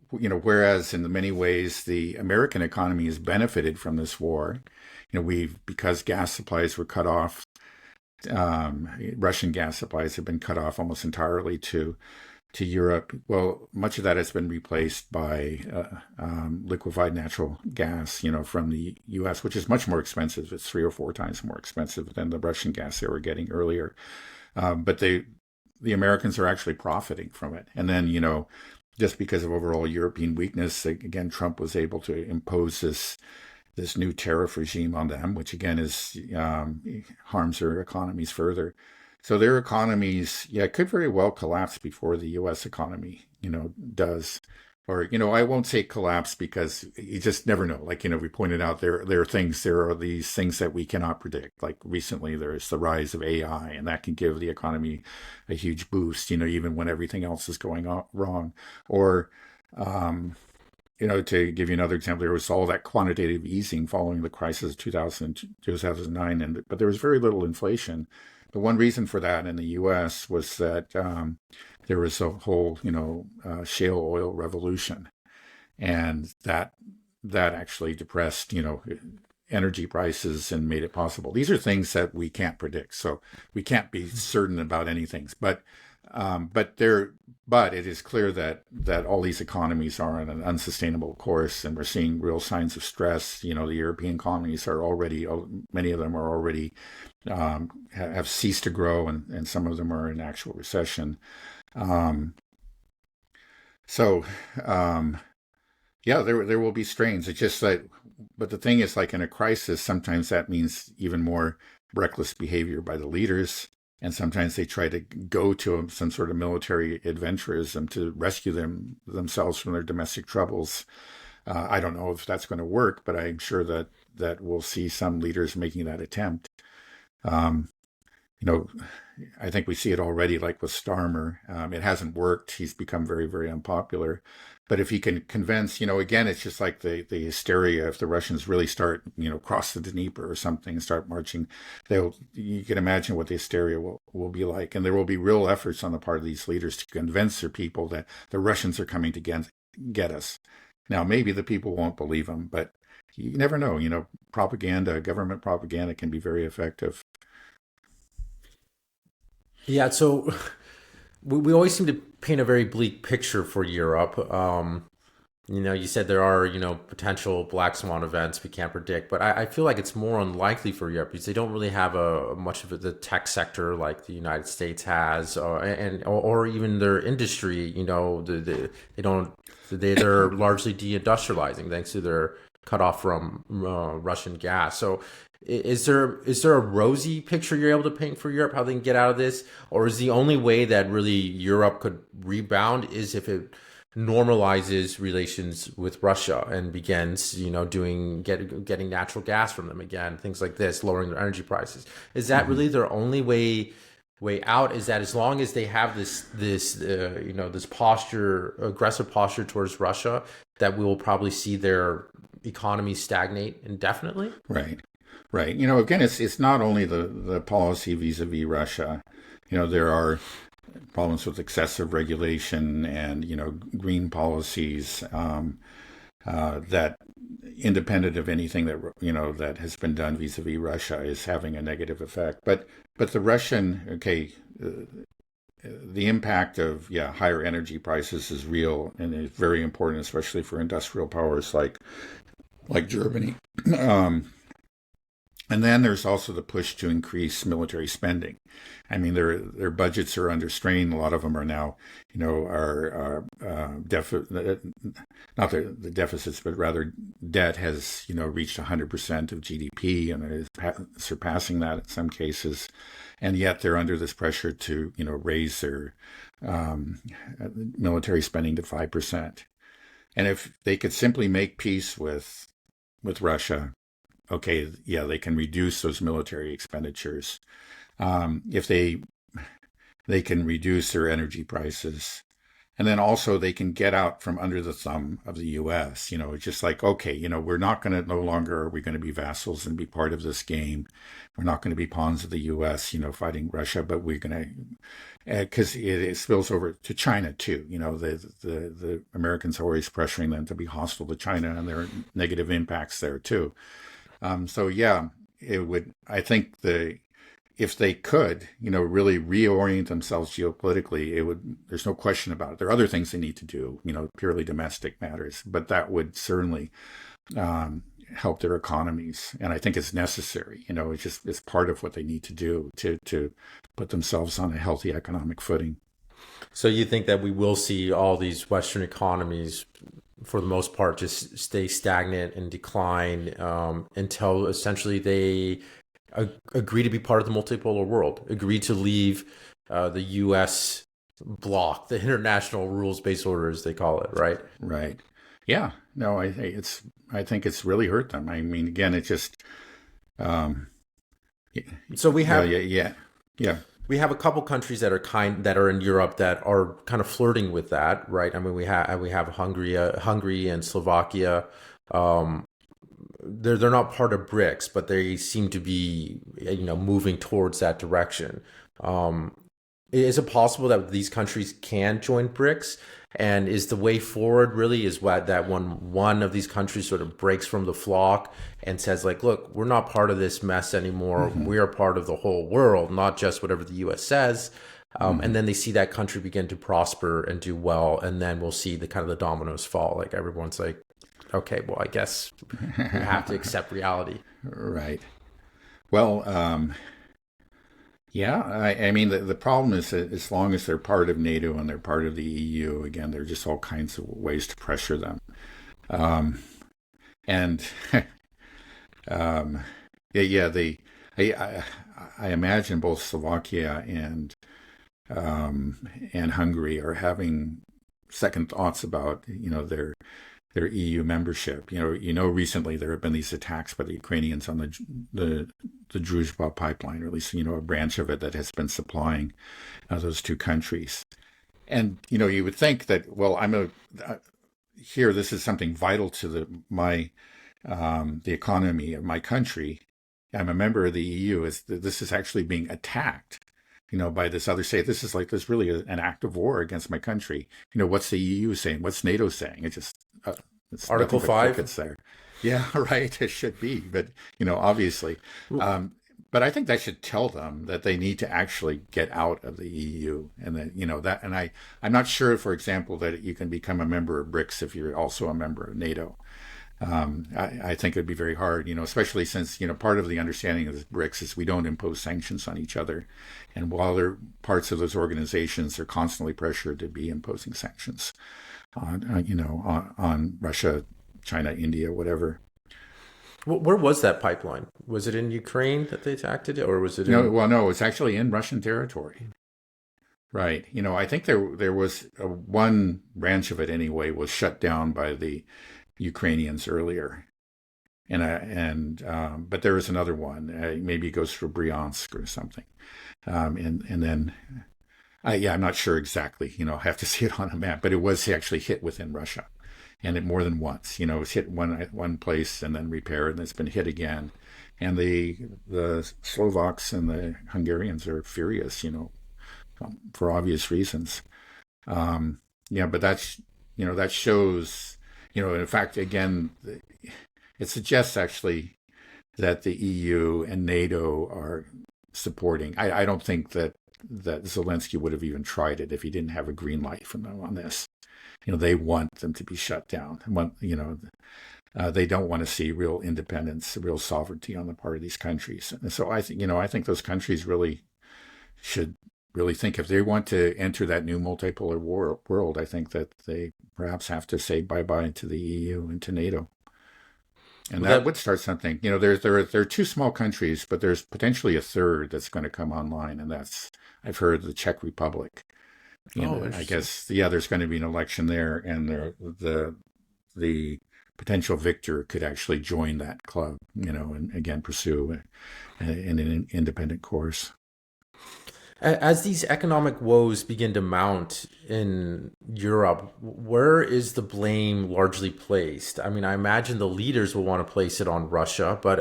whereas in many ways the American economy has benefited from this war, because gas supplies were cut off, Russian gas supplies have been cut off almost entirely to Europe. Well, much of that has been replaced by liquefied natural gas, from the U.S., which is much more expensive. It's 3 or 4 times more expensive than the Russian gas they were getting earlier. But the Americans are actually profiting from it. And then, just because of overall European weakness, again, Trump was able to impose this new tariff regime on them, which again harms their economies further. So their economies, could very well collapse before the U.S. economy, does. Or, I won't say collapse because you just never know. Like, we pointed out, there are these things that we cannot predict. Like recently, there's the rise of AI, and that can give the economy a huge boost, even when everything else is going wrong. Or, to give you another example, there was all that quantitative easing following the crisis of 2009, but there was very little inflation. The one reason for that in the U.S. was that there was a whole, shale oil revolution, and that actually depressed, energy prices and made it possible. These are things that we can't predict, so we can't be certain about anything. But it is clear that all these economies are on an unsustainable course, and we're seeing real signs of stress. The European economies are already, many of them are already have ceased to grow, and some of them are in actual recession. There will be strains. It's just that, but the thing is, like in a crisis, sometimes that means even more reckless behavior by the leaders. And sometimes they try to go to some sort of military adventurism to rescue themselves from their domestic troubles. I don't know if that's going to work, but I'm sure that we'll see some leaders making that attempt. I think we see it already, like with Starmer. It hasn't worked. He's become very, very unpopular. But if he can convince, again, it's just like the hysteria. If the Russians really start, cross the Dnieper or something and start marching, you can imagine what the hysteria will be like. And there will be real efforts on the part of these leaders to convince their people that the Russians are coming to get us. Now, maybe the people won't believe them, but you never know. Propaganda, government propaganda can be very effective. Yeah, so we always seem to paint a very bleak picture for Europe. You said there are, potential black swan events we can't predict, but I feel like it's more unlikely for Europe because they don't really have much of the tech sector like the United States has, or even their industry. They're largely deindustrializing thanks to their cut off from Russian gas. So is there a rosy picture you're able to paint for Europe how they can get out of this, or is the only way that really Europe could rebound is if it normalizes relations with Russia and begins, getting natural gas from them again, things like this, lowering their energy prices? Is that really their only way out? Is that as long as they have this posture, aggressive posture towards Russia, that we will probably see their economy stagnate indefinitely? Right. Right. Again, it's not only the policy vis-a-vis Russia. There are problems with excessive regulation and, green policies that, independent of anything that, that has been done vis-a-vis Russia, is having a negative effect. But the Russian, the impact of, higher energy prices is real and is very important, especially for industrial powers like Germany. And then there's also the push to increase military spending. I mean, their budgets are under strain. A lot of them are now, are not the deficits, but rather debt has, reached 100% of GDP and is surpassing that in some cases. And yet they're under this pressure to, raise their military spending to 5%. And if they could simply make peace with Russia, okay, they can reduce those military expenditures. If they can reduce their energy prices, and then also they can get out from under the thumb of the U.S. It's just like, okay, we're not going to, no longer are we going to be vassals and be part of this game. We're not going to be pawns of the U.S. Fighting Russia, but we're going to, because it spills over to China too. The Americans are always pressuring them to be hostile to China, and there are negative impacts there too. It would, I think if they could, really reorient themselves geopolitically, there's no question about it. There are other things they need to do, purely domestic matters, but that would certainly help their economies. And I think it's necessary, it's part of what they need to do to put themselves on a healthy economic footing. So you think that we will see all these Western economies, for the most part, just stay stagnant and decline until essentially they agree to be part of the multipolar world, agree to leave the U.S. bloc, the international rules-based order, as they call it, right? Right. Yeah. No, I think it's really hurt them. I mean, again, it just. So we have. Yeah. We have a couple countries that are in Europe that are kind of flirting with that, right? I mean, we have Hungary and Slovakia. They're not part of BRICS, but they seem to be, moving towards that direction. Is it possible that these countries can join BRICS? And is the way forward really is that when one of these countries sort of breaks from the flock and says, like, look, we're not part of this mess anymore. Mm-hmm. We are part of the whole world, not just whatever the U.S. says. And then they see that country begin to prosper and do well, and then we'll see the kind of the dominoes fall. Like everyone's like, okay, well, I guess we have to accept reality. Right. Well, I mean, the problem is that as long as they're part of NATO and they're part of the EU, again, there are just all kinds of ways to pressure them. I imagine both Slovakia and Hungary are having second thoughts about, their EU membership. Recently there have been these attacks by the Ukrainians on the Druzhba pipeline, or at least, a branch of it that has been supplying those two countries. And, you would think that, well, here, this is something vital to the economy of my country. I'm a member of the EU. This is actually being attacked, by this other state. This is like, there's really an act of war against my country. What's the EU saying? What's NATO saying? It's Article 5. It's there. Yeah, right. It should be, but obviously, but I think that should tell them that they need to actually get out of the EU, and that, and I'm not sure, for example, that you can become a member of BRICS if you're also a member of NATO. I think it'd be very hard, especially since, part of the understanding of the BRICS is we don't impose sanctions on each other. And while they're parts of those organizations, they're constantly pressured to be imposing sanctions on Russia, China, India, whatever. Where was that pipeline? Was it in Ukraine that they attacked it, or was it No, in? well, no, it's actually in Russian territory. Right. I think there was one branch of it anyway was shut down by the Ukrainians earlier, but there is another one. Maybe it goes through Bryansk or something, and then I'm not sure exactly. I have to see it on a map, but it was actually hit within Russia, and it more than once. It was hit one place and then repaired, and it's been hit again. And the Slovaks and the Hungarians are furious. For obvious reasons. But that shows. In fact, again, it suggests actually that the EU and NATO are supporting. I don't think that Zelensky would have even tried it if he didn't have a green light from them on this. They want them to be shut down. They don't want to see real independence, real sovereignty on the part of these countries. And so I think those countries really should really think if they want to enter that new multipolar world, I think that they perhaps have to say bye-bye to the EU and to NATO. And that would start something. There are two small countries, but there's potentially a third that's going to come online, and that's, I've heard, the Czech Republic. I guess, there's going to be an election there, and the potential victor could actually join that club, and again pursue an independent course. As these economic woes begin to mount in Europe, where is the blame largely placed? I mean, I imagine the leaders will want to place it on Russia, but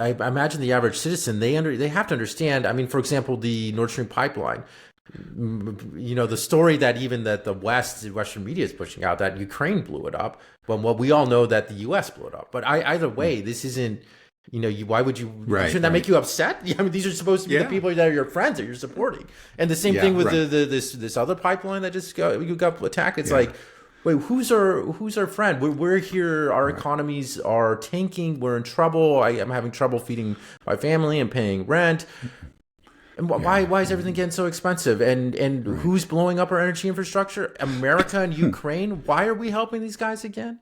I imagine the average citizen, they have to understand. I mean, for example, the Nord Stream pipeline. The story that even that the Western media is pushing out that Ukraine blew it up, but we all know that the U.S. blew it up. But either way, this isn't. Why would you? Shouldn't that make you upset? I mean, these are supposed to be the people that are your friends that you're supporting. And the same thing with this other pipeline that just got attacked. It's like, wait, who's our friend? We're here. Our economies are tanking. We're in trouble. I'm having trouble feeding my family and paying rent. And why is everything getting so expensive? And who's blowing up our energy infrastructure? America and Ukraine. Why are we helping these guys again?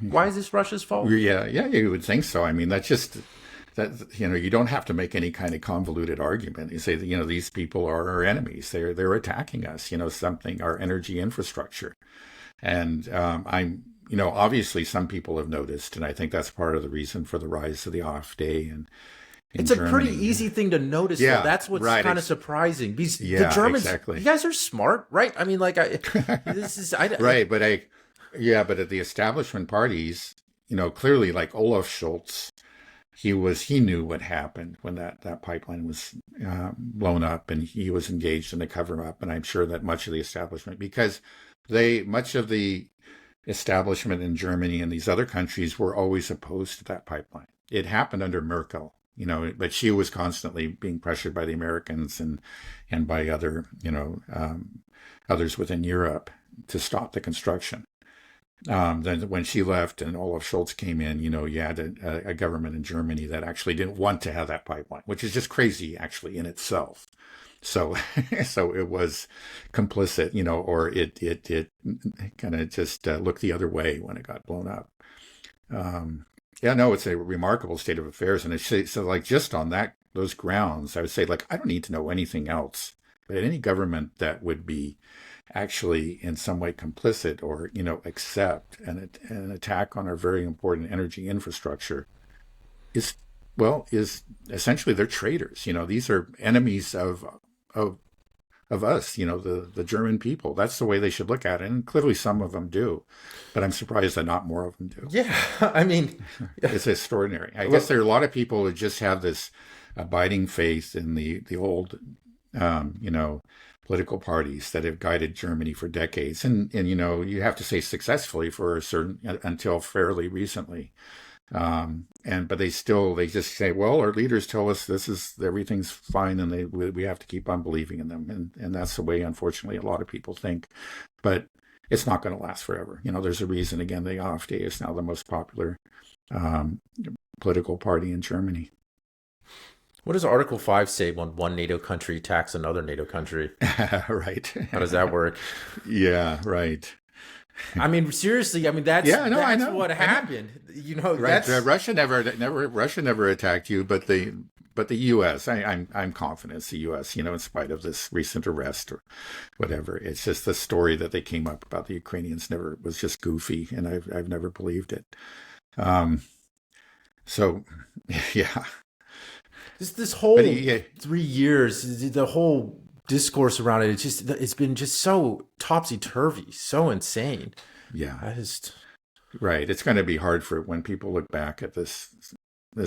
Why is this Russia's fault? Yeah, you would think so. I mean, that's just that. You don't have to make any kind of convoluted argument. You say that these people are our enemies. They're attacking us. Our energy infrastructure, and obviously some people have noticed, and I think that's part of the reason for the rise of the off day and. It's a pretty easy thing to notice. Yeah, though. That's what's kind of surprising. Because the Germans, you guys are smart, right? I mean, right, but at the establishment parties, clearly, like Olaf Scholz, he knew what happened when that pipeline was blown up, and he was engaged in the cover up. And I'm sure that much of the establishment, because much of the establishment in Germany and these other countries were always opposed to that pipeline. It happened under Merkel. But she was constantly being pressured by the Americans and by other, others within Europe to stop the construction. Then when she left and Olaf Scholz came in, you had a government in Germany that actually didn't want to have that pipeline, which is just crazy actually in itself. So, so it was complicit, or it kind of just looked the other way when it got blown up. It's a remarkable state of affairs. And so like just on those grounds, I would say, like, I don't need to know anything else. But any government that would be actually in some way complicit or, accept an attack on our very important energy infrastructure is essentially they're traitors. These are enemies of us, the German people. That's the way they should look at it. And clearly some of them do, but I'm surprised that not more of them do. Yeah. I mean, it's extraordinary. I guess there are a lot of people who just have this abiding faith in the old, political parties that have guided Germany for decades. And you have to say successfully until fairly recently. But they just say, well, our leaders tell us everything's fine, and we have to keep on believing in them, and that's the way, unfortunately, a lot of people think. But it's not going to last forever. There's a reason. Again, the AfD is now the most popular political party in Germany. What does Article 5 say when one NATO country attacks another NATO country? Right. How does that work? Yeah, right. I mean, seriously, I mean that's Yeah, no, I that's know. what I know. happened. Right. That's Russia never attacked you, but the U.S. I'm confident it's the U.S. In spite of this recent arrest or whatever. It's just the story that they came up about the Ukrainians never was just goofy, and I've never believed it. Um, so, yeah. this whole But yeah, 3 years, the whole discourse around it, it's been just so topsy turvy, so insane. yeah, I just right. It's going to be hard for when people look back at this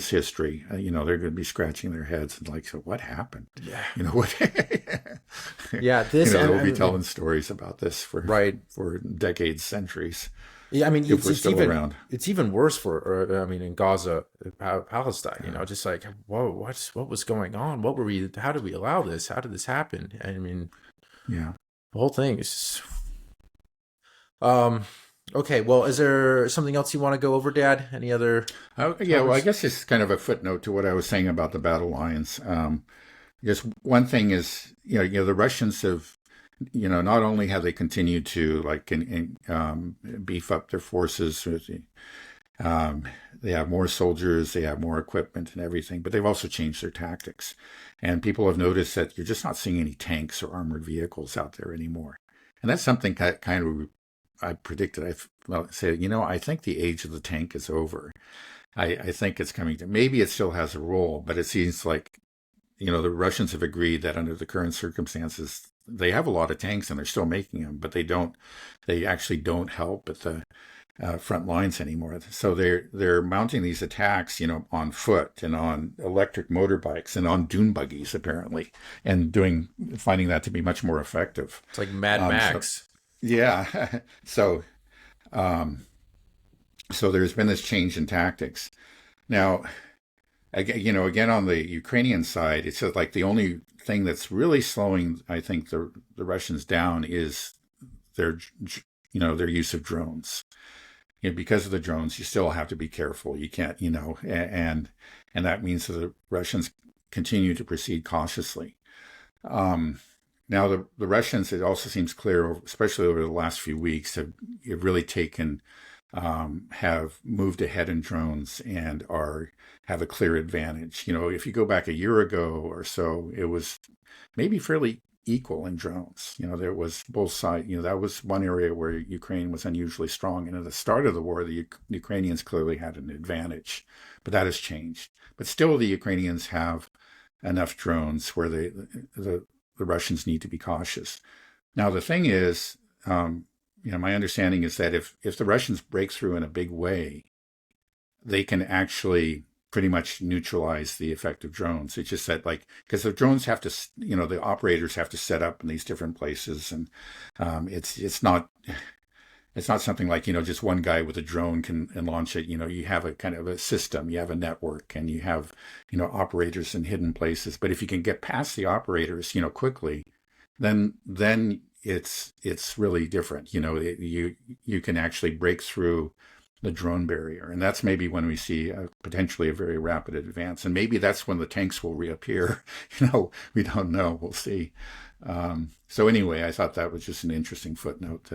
history. They're going to be scratching their heads and like, so what happened? yeah What? yeah this They'll I be mean, telling stories about this right. for decades, centuries, Yeah, I mean, if we're still around. it's even worse I mean, in Gaza, Palestine. Just like, whoa, what was going on? What were we? How did we allow this? How did this happen? I mean, Yeah. the whole thing is. Okay. Well, is there something else you want to go over, Dad? Any other? Yeah. Well, I guess it's kind of a footnote to what I was saying about the battle lines. Just one thing is, the Russians have, not only have they continued to beef up their forces, they have more soldiers, they have more equipment and everything, but they've also changed their tactics. And people have noticed that you're just not seeing any tanks or armored vehicles out there anymore. And that's something that kind of I predicted. I think the age of the tank is over. I think it's coming to, maybe it still has a role, but it seems like, the Russians have agreed that under the current circumstances, they have a lot of tanks and they're still making them, but they actually don't help at the front lines anymore. So they're mounting these attacks, on foot and on electric motorbikes and on dune buggies apparently, and finding that to be much more effective. It's like Mad Max. Yeah. So there's been this change in tactics. Now, again, on the Ukrainian side, it's just like the only thing that's really slowing, I think, the Russians down is their use of drones. Because of the drones, you still have to be careful. You can't, and that means that the Russians continue to proceed cautiously. Now, the Russians, it also seems clear, especially over the last few weeks, have really have moved ahead in drones and have a clear advantage. If you go back a year ago or so, it was maybe fairly equal in drones. There was both sides. That was one area where Ukraine was unusually strong. And at the start of the war, the Ukrainians clearly had an advantage, but that has changed. But still, the Ukrainians have enough drones where the Russians need to be cautious. Now, the thing is, my understanding is that if the Russians break through in a big way, they can actually pretty much neutralize the effect of drones. It's just that, because the drones have to, the operators have to set up in these different places, and it's not something like, just one guy with a drone can launch it. You have a kind of a system, you have a network, and you have, operators in hidden places. But if you can get past the operators, quickly, then it's really different. You can actually break through the drone barrier, and that's maybe when we see potentially a very rapid advance, and maybe that's when the tanks will reappear. We don't know. We'll see. So anyway, I thought that was just an interesting footnote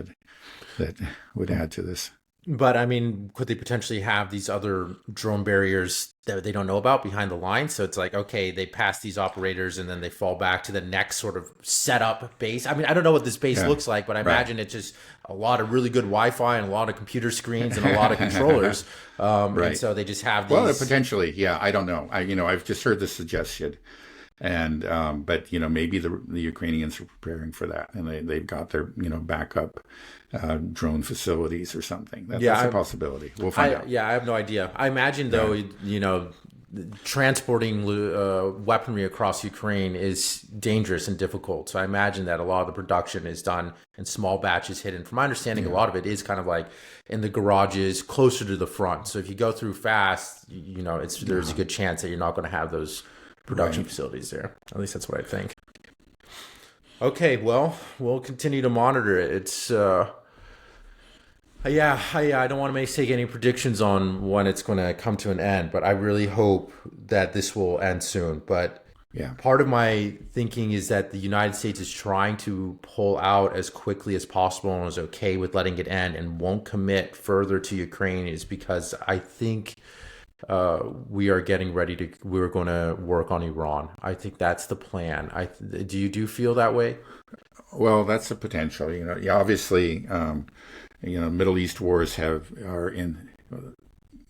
that would add to this. But I mean, could they potentially have these other drone barriers that they don't know about behind the line? So it's like, okay, they pass these operators and then they fall back to the next sort of setup base. I mean, I don't know what this base looks like, but I imagine it's just a lot of really good Wi-Fi and a lot of computer screens and a lot of controllers. And so they just have these. Well, potentially, yeah. I don't know. I've just heard the suggestion. And but maybe the Ukrainians are preparing for that, and they've got their backup drone facilities or something. That's a possibility. We'll find out. Yeah, I have no idea. I imagine though, transporting weaponry across Ukraine is dangerous and difficult. So I imagine that a lot of the production is done in small batches, hidden. From my understanding, a lot of it is kind of like in the garages closer to the front. So if you go through fast, there's a good chance that you're not going to have those production facilities there. At least that's what I think. Okay, well, we'll continue to monitor it. It's I don't want to make any predictions on when it's going to come to an end, but I really hope that this will end soon. But Yeah. Part of my thinking is that the United States is trying to pull out as quickly as possible and is okay with letting it end and won't commit further to Ukraine is because I think we are getting ready to, we're going to work on Iran. I think that's the plan. Do you feel that way? Well, that's a potential. Yeah, obviously, Middle East wars are in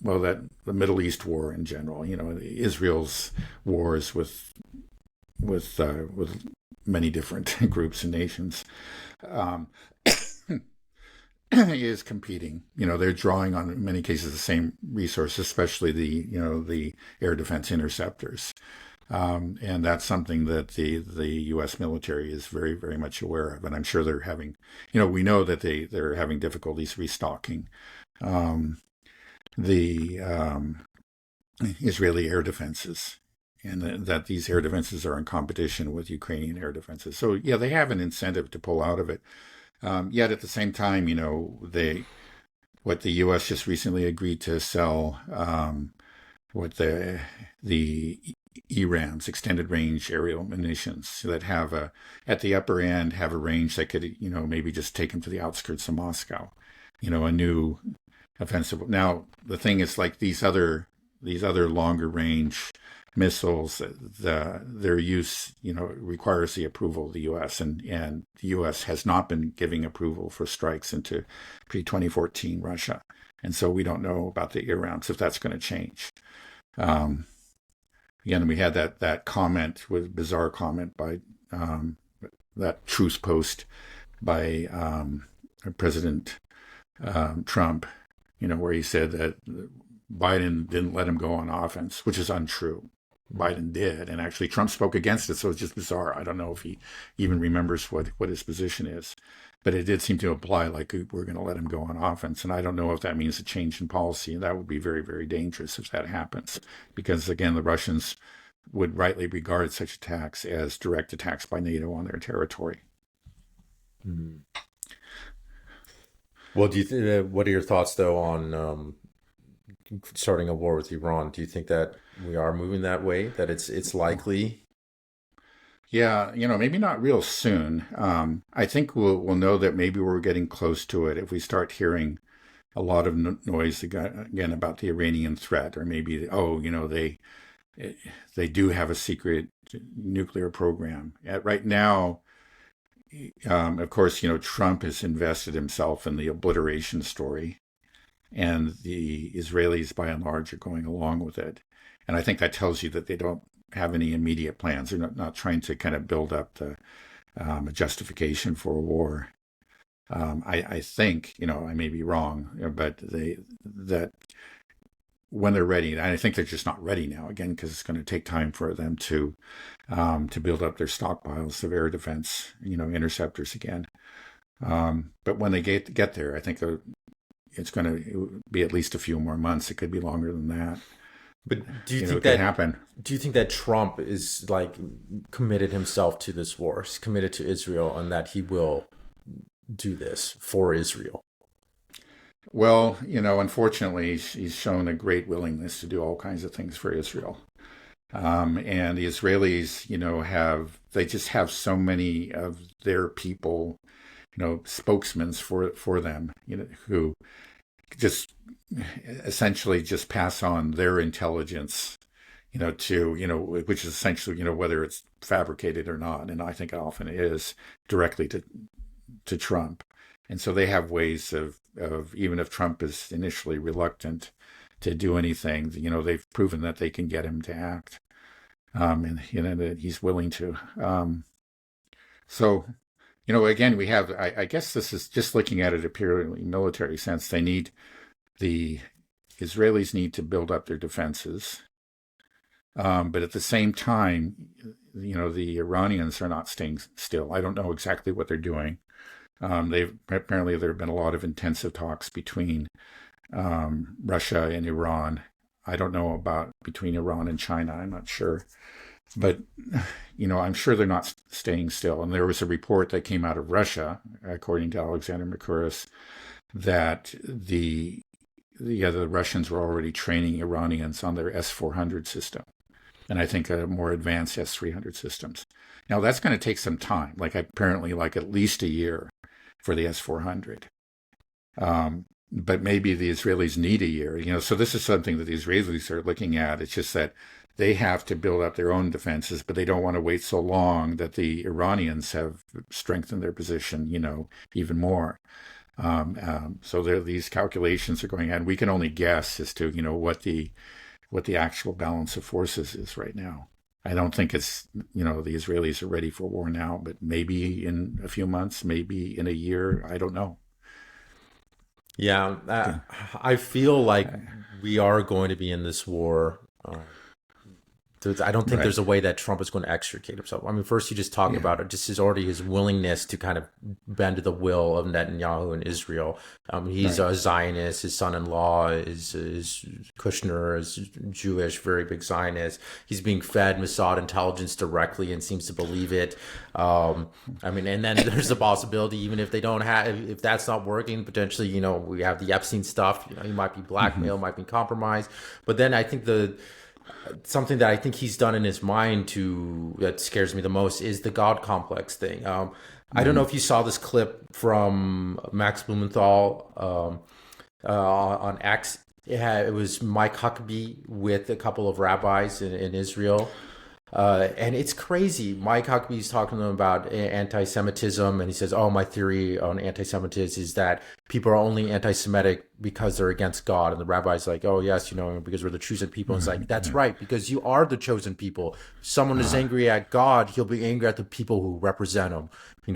well, that the Middle East war in general. Israel's wars with many different groups and nations um, is competing. They're drawing on in many cases the same resources, especially the air defense interceptors. And that's something that the U.S. military is very, very much aware of. And I'm sure they're having, we know that they're having difficulties restocking the Israeli air defenses, and that these air defenses are in competition with Ukrainian air defenses. So yeah, they have an incentive to pull out of it. Yet at the same time, what the U.S. just recently agreed to sell, what the ERAMs, extended range aerial munitions, that have at the upper end have a range that could maybe just take them to the outskirts of Moscow. A new offensive. Now the thing is, like these other longer range missiles, their use requires the approval of the U.S. and the U.S. has not been giving approval for strikes into pre-2014 Russia, and so we don't know about the ERAMs if that's going to change. Again, we had that comment, with bizarre comment by that truce post by President Trump, where he said that Biden didn't let him go on offense, which is untrue. Biden did, and actually Trump spoke against it, so it's just bizarre. I don't know if he even remembers what his position is, but it did seem to imply like we're going to let him go on offense, and I don't know if that means a change in policy, and that would be very, very dangerous if that happens, because again, the Russians would rightly regard such attacks as direct attacks by NATO on their territory. Mm-hmm. Well, what are your thoughts though on starting a war with Iran? Do you think that we are moving that way? That it's likely? Yeah, maybe not real soon. I think we'll know that maybe we're getting close to it if we start hearing a lot of noise again about the Iranian threat, or maybe they do have a secret nuclear program. Right now, of course, Trump has invested himself in the obliteration story, and the Israelis, by and large, are going along with it. And I think that tells you that they don't have any immediate plans. They're not trying to kind of build up a justification for a war. I think, I may be wrong, but that when they're ready, and I think they're just not ready now, again, because it's going to take time for them to build up their stockpiles of air defense, interceptors again. But when they get there, I think it's going to be at least a few more months. It could be longer than that. But do you think it could happen? Do you think that Trump is like committed himself to this war, he's committed to Israel, and that he will do this for Israel? Well, unfortunately, he's shown a great willingness to do all kinds of things for Israel. And the Israelis, they just have so many of their people, spokesmen for them, who just essentially just pass on their intelligence, to, which is essentially, whether it's fabricated or not. And I think it often is, directly to Trump. And so they have ways of even if Trump is initially reluctant to do anything, they've proven that they can get him to act, and that he's willing to. So, again, we have. I guess this is just looking at it a purely military sense. The Israelis need to build up their defenses, but at the same time, the Iranians are not staying still. I don't know exactly what they're doing. Apparently there have been a lot of intensive talks between Russia and Iran. I don't know about between Iran and China. I'm not sure, but I'm sure they're not staying still. And there was a report that came out of Russia, according to Alexander Mercouris, that the Russians were already training Iranians on their S-400 system. and I think a more advanced S-300 systems. Now that's going to take some time, like apparently like at least a year for the S-400. But maybe the Israelis need a year, so this is something that the Israelis are looking at. It's just that they have to build up their own defenses, but they don't want to wait so long that the Iranians have strengthened their position, even more. So these calculations are going on. We can only guess as to, what the actual balance of forces is right now. I don't think it's, the Israelis are ready for war now, but maybe in a few months, maybe in a year. I don't know. Yeah, I feel like we are going to be in this war. I don't think there's a way that Trump is going to extricate himself. I mean, first you just talk about it, just his willingness to kind of bend to the will of Netanyahu and Israel. He's a Zionist. His son-in-law is Kushner, is Jewish, very big Zionist. He's being fed Mossad intelligence directly and seems to believe it. And then there's the possibility, even if they don't if that's not working, potentially, we have the Epstein stuff. He might be blackmailed, might be compromised. But then I think something that I think he's done in his mind that scares me the most is the God complex thing. I don't know if you saw this clip from Max Blumenthal on X. It was Mike Huckabee with a couple of rabbis in Israel. And it's crazy. Mike Huckabee's talking to them about anti-Semitism, and he says, my theory on anti-Semitism is that people are only anti-Semitic because they're against God. And the rabbi's like, yes, because we're the chosen people. And it's like, that's right, because you are the chosen people. Someone is angry at God, he'll be angry at the people who represent him. It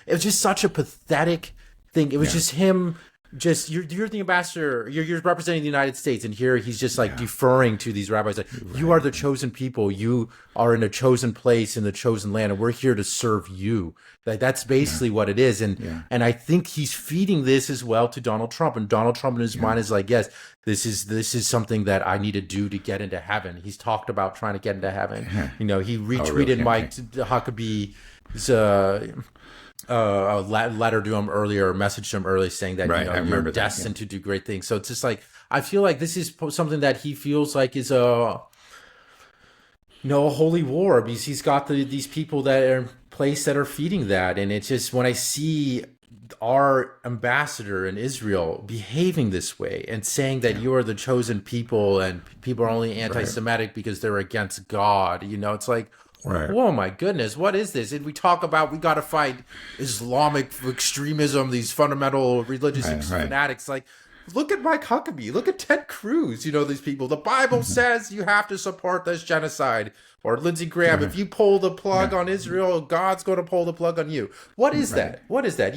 was just such a pathetic thing. It was just him. You're the ambassador. You're representing the United States, and here he's just deferring to these rabbis. Like, you are the chosen people. You are in a chosen place in the chosen land, and we're here to serve you. That's basically what it is. And I think he's feeding this as well to Donald Trump. And Donald Trump in his mind is like, yes, this is something that I need to do to get into heaven. He's talked about trying to get into heaven. He retweeted Mike Huckabee's a letter to him earlier, message to him earlier, saying that you're destined to do great things. So it's just like, I feel like this is something that he feels like is a holy war, because he's got these people that are in place that are feeding that. And it's just, when I see our ambassador in Israel behaving this way and saying that you are the chosen people and people are only anti-Semitic because they're against God, it's like, oh my goodness, what is this? And we talk about, we got to fight Islamic extremism, these fundamental religious fanatics. Like, look at Mike Huckabee, look at Ted Cruz, these people. The Bible says you have to support this genocide. Or Lindsey Graham, if you pull the plug on Israel, God's going to pull the plug on you. What is that? What is that?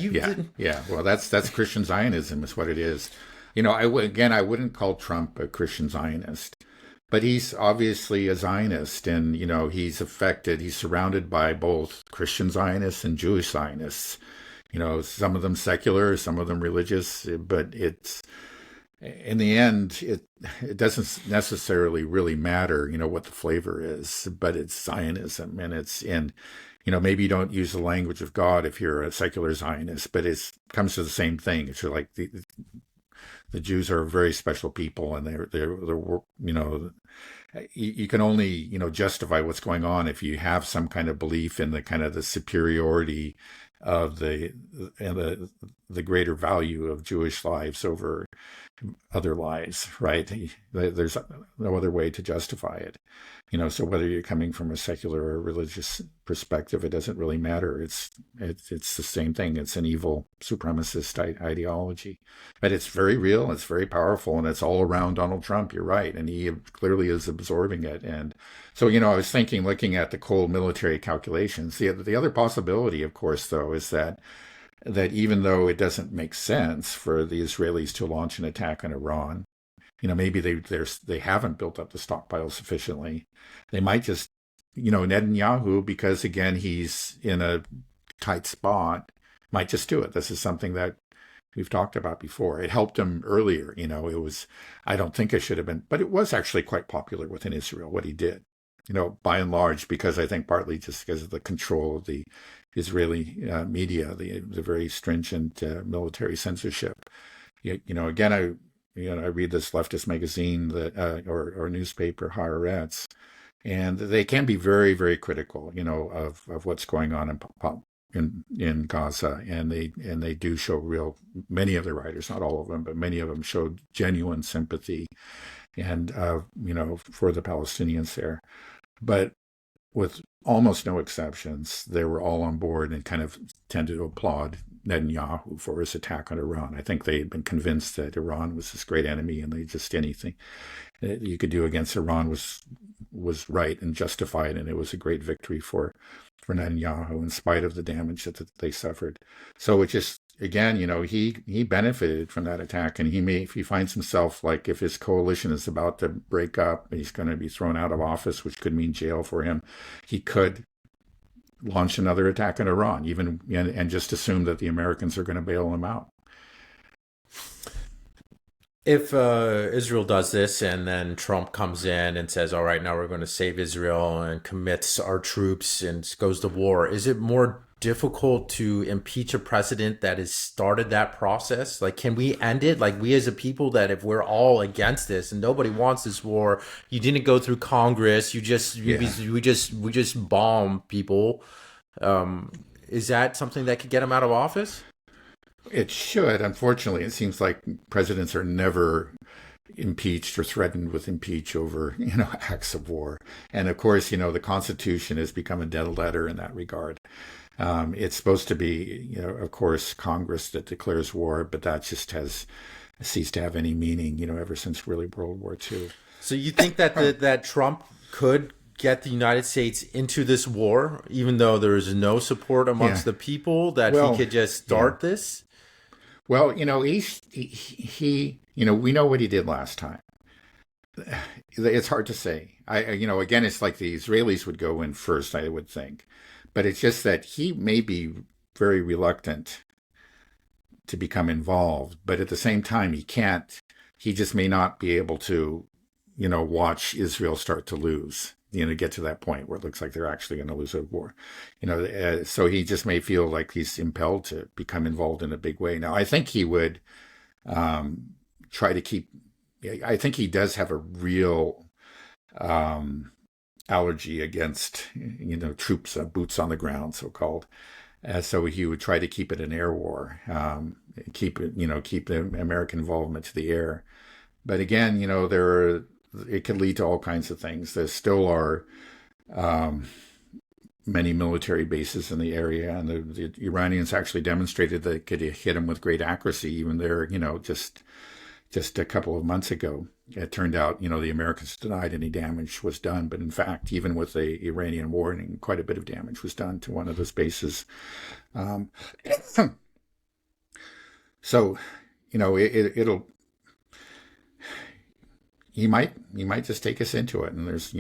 Well, that's Christian Zionism is what it is. I wouldn't call Trump a Christian Zionist. But he's obviously a Zionist, and, he's surrounded by both Christian Zionists and Jewish Zionists. Some of them secular, some of them religious, but in the end, it doesn't necessarily really matter, what the flavor is, but it's Zionism, and maybe you don't use the language of God if you're a secular Zionist, but it comes to the same thing. It's like the Jews are a very special people, and they're you can only justify what's going on if you have some kind of belief in the kind of the superiority of the greater value of Jewish lives over other lives, right? There's no other way to justify it. So whether you're coming from a secular or religious perspective, it doesn't really matter. It's the same thing. It's an evil supremacist ideology, but it's very real. It's very powerful, and it's all around Donald Trump. You're right, and he clearly is absorbing it. And so, I was thinking, looking at the cold military calculations, the other possibility, of course, though, is that even though it doesn't make sense for the Israelis to launch an attack on Iran, maybe they haven't built up the stockpile sufficiently. They might just, Netanyahu, because again he's in a tight spot, might just do it. This is something that we've talked about before. It helped him earlier. I don't think it should have been, but it was actually quite popular within Israel what he did. By and large, because I think partly just because of the control of the Israeli media, the very stringent military censorship. Again, I read this leftist magazine or newspaper, Haaretz, and they can be very, very critical, of what's going on in Gaza, and they do show real, many of the writers, not all of them, but many of them showed genuine sympathy and for the Palestinians there. But with almost no exceptions, they were all on board and kind of tended to applaud Netanyahu for his attack on Iran. I think they had been convinced that Iran was this great enemy, and they just anything that you could do against Iran was right and justified, and it was a great victory for Netanyahu in spite of the damage that they suffered. So it just, again, he benefited from that attack, and if he finds himself, like, if his coalition is about to break up, he's going to be thrown out of office, which could mean jail for him. He could launch another attack on Iran, even and just assume that the Americans are going to bail him out. If Israel does this and then Trump comes in and says, all right, now we're going to save Israel and commits our troops and goes to war, is it more difficult to impeach a president that has started that process? Like, can we end it? Like, we as a people, that if we're all against this and nobody wants this war, you didn't go through Congress, we just bomb people. Is that something that could get him out of office? It should. Unfortunately, it seems like presidents are never impeached or threatened with impeach over, acts of war. And of course, the Constitution has become a dead letter in that regard. It's supposed to be, of course, Congress that declares war, but that just has ceased to have any meaning, ever since really World War II. So you think that that Trump could get the United States into this war, even though there is no support amongst the people, that he could just start this? Well, he we know what he did last time. It's hard to say. Again, it's like the Israelis would go in first, I would think. But it's just that he may be very reluctant to become involved, but at the same time, he just may not be able to, watch Israel start to lose, get to that point where it looks like they're actually going to lose a war. So he just may feel like he's impelled to become involved in a big way. Now, I think he would try to keep, I think he does have a real allergy against, troops, boots on the ground, so-called. So he would try to keep it an air war, keep the American involvement to the air. But again, it could lead to all kinds of things. There still are many military bases in the area, and the Iranians actually demonstrated that they could hit them with great accuracy, even there, just a couple of months ago. It turned out, the Americans denied any damage was done, but in fact, even with the Iranian warning, quite a bit of damage was done to one of those bases. So, it'll. He might just take us into it. And there's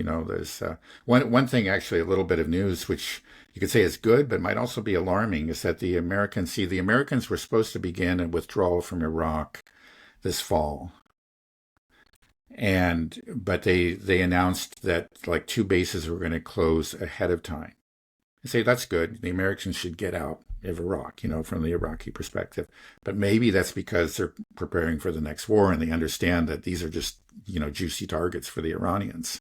one thing, actually, a little bit of news, which you could say is good, but might also be alarming, is that the Americans were supposed to begin a withdrawal from Iraq this fall. But they announced that like 2 bases were going to close ahead of time. I say that's good. The Americans should get out of Iraq, from the Iraqi perspective. But maybe that's because they're preparing for the next war, and they understand that these are just, juicy targets for the Iranians.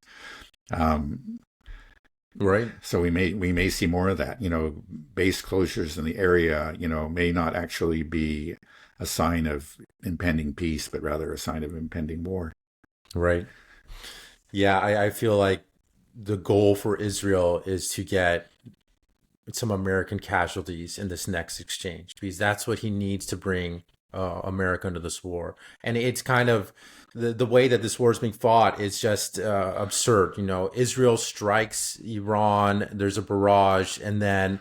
Right. So we may see more of that. Base closures in the area, may not actually be a sign of impending peace, but rather a sign of impending war. Right. Yeah, I feel like the goal for Israel is to get some American casualties in this next exchange, because that's what he needs to bring America into this war. And it's kind of the way that this war is being fought is just absurd. Israel strikes Iran, there's a barrage, and then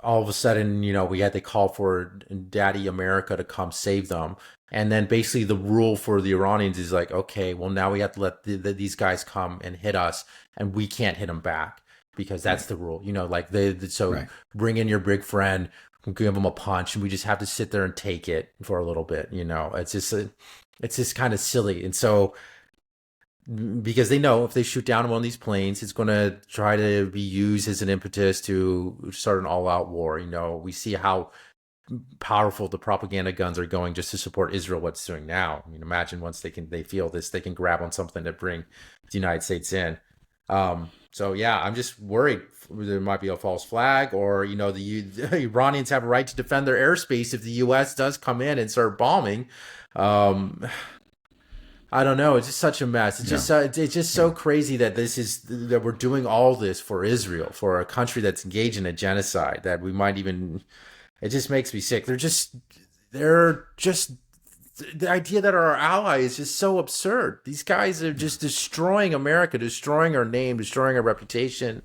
all of a sudden, they call for Daddy America to come save them. And then basically the rule for the Iranians is like, okay, well, now we have to let these guys come and hit us, and we can't hit them back, because that's the rule. Right. Bring in your big friend, give them a punch, and we just have to sit there and take it for a little bit. It's just kind of silly. And so, because they know if they shoot down one of these planes, it's going to try to be used as an impetus to start an all-out war. We see how powerful the propaganda guns are going just to support Israel, what it's doing now. I mean, imagine once they feel this, they can grab on something to bring the United States in. So yeah, I'm just worried there might be a false flag, or the Iranians have a right to defend their airspace if the U.S. does come in and start bombing. Um, I don't know. It's just such a mess. It's Yeah. just it's just so crazy that that we're doing all this for Israel, for a country that's engaged in a genocide. That we might even. It just makes me sick. They're just the idea that our ally is just so absurd. These guys are just destroying America, destroying our name, destroying our reputation.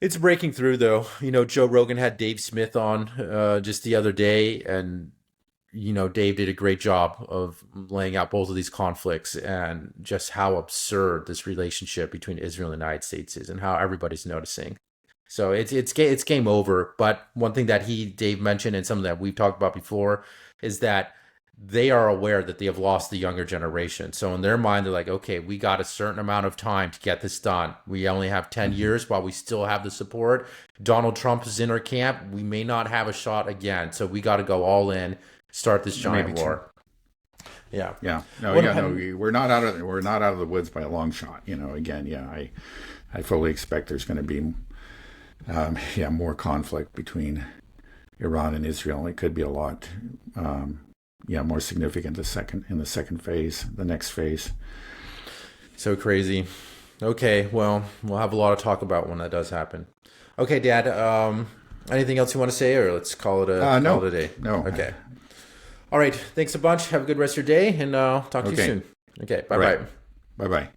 It's breaking through, though. Joe Rogan had Dave Smith on just the other day, and Dave did a great job of laying out both of these conflicts and just how absurd this relationship between Israel and the United States is, and how everybody's noticing. So it's game over. But one thing that Dave mentioned, and something that we've talked about before, is that they are aware that they have lost the younger generation. So in their mind, they're like, okay, we got a certain amount of time to get this done. We only have 10 years while we still have the support. Donald Trump is in our camp. We may not have a shot again. So we got to go all in, start this giant war. Yeah. Yeah. No, we're not out of the woods by a long shot. Again, yeah, I fully expect there's going to be more conflict between Iran and Israel. It could be a lot more significant in the second phase, the next phase. So crazy. Okay, well, we'll have a lot of talk about when that does happen. Okay, Dad, anything else you want to say, or let's call it a day? No. Okay. All right, thanks a bunch. Have a good rest of your day, and I'll talk to you soon. Okay, bye-bye. Right. Bye-bye.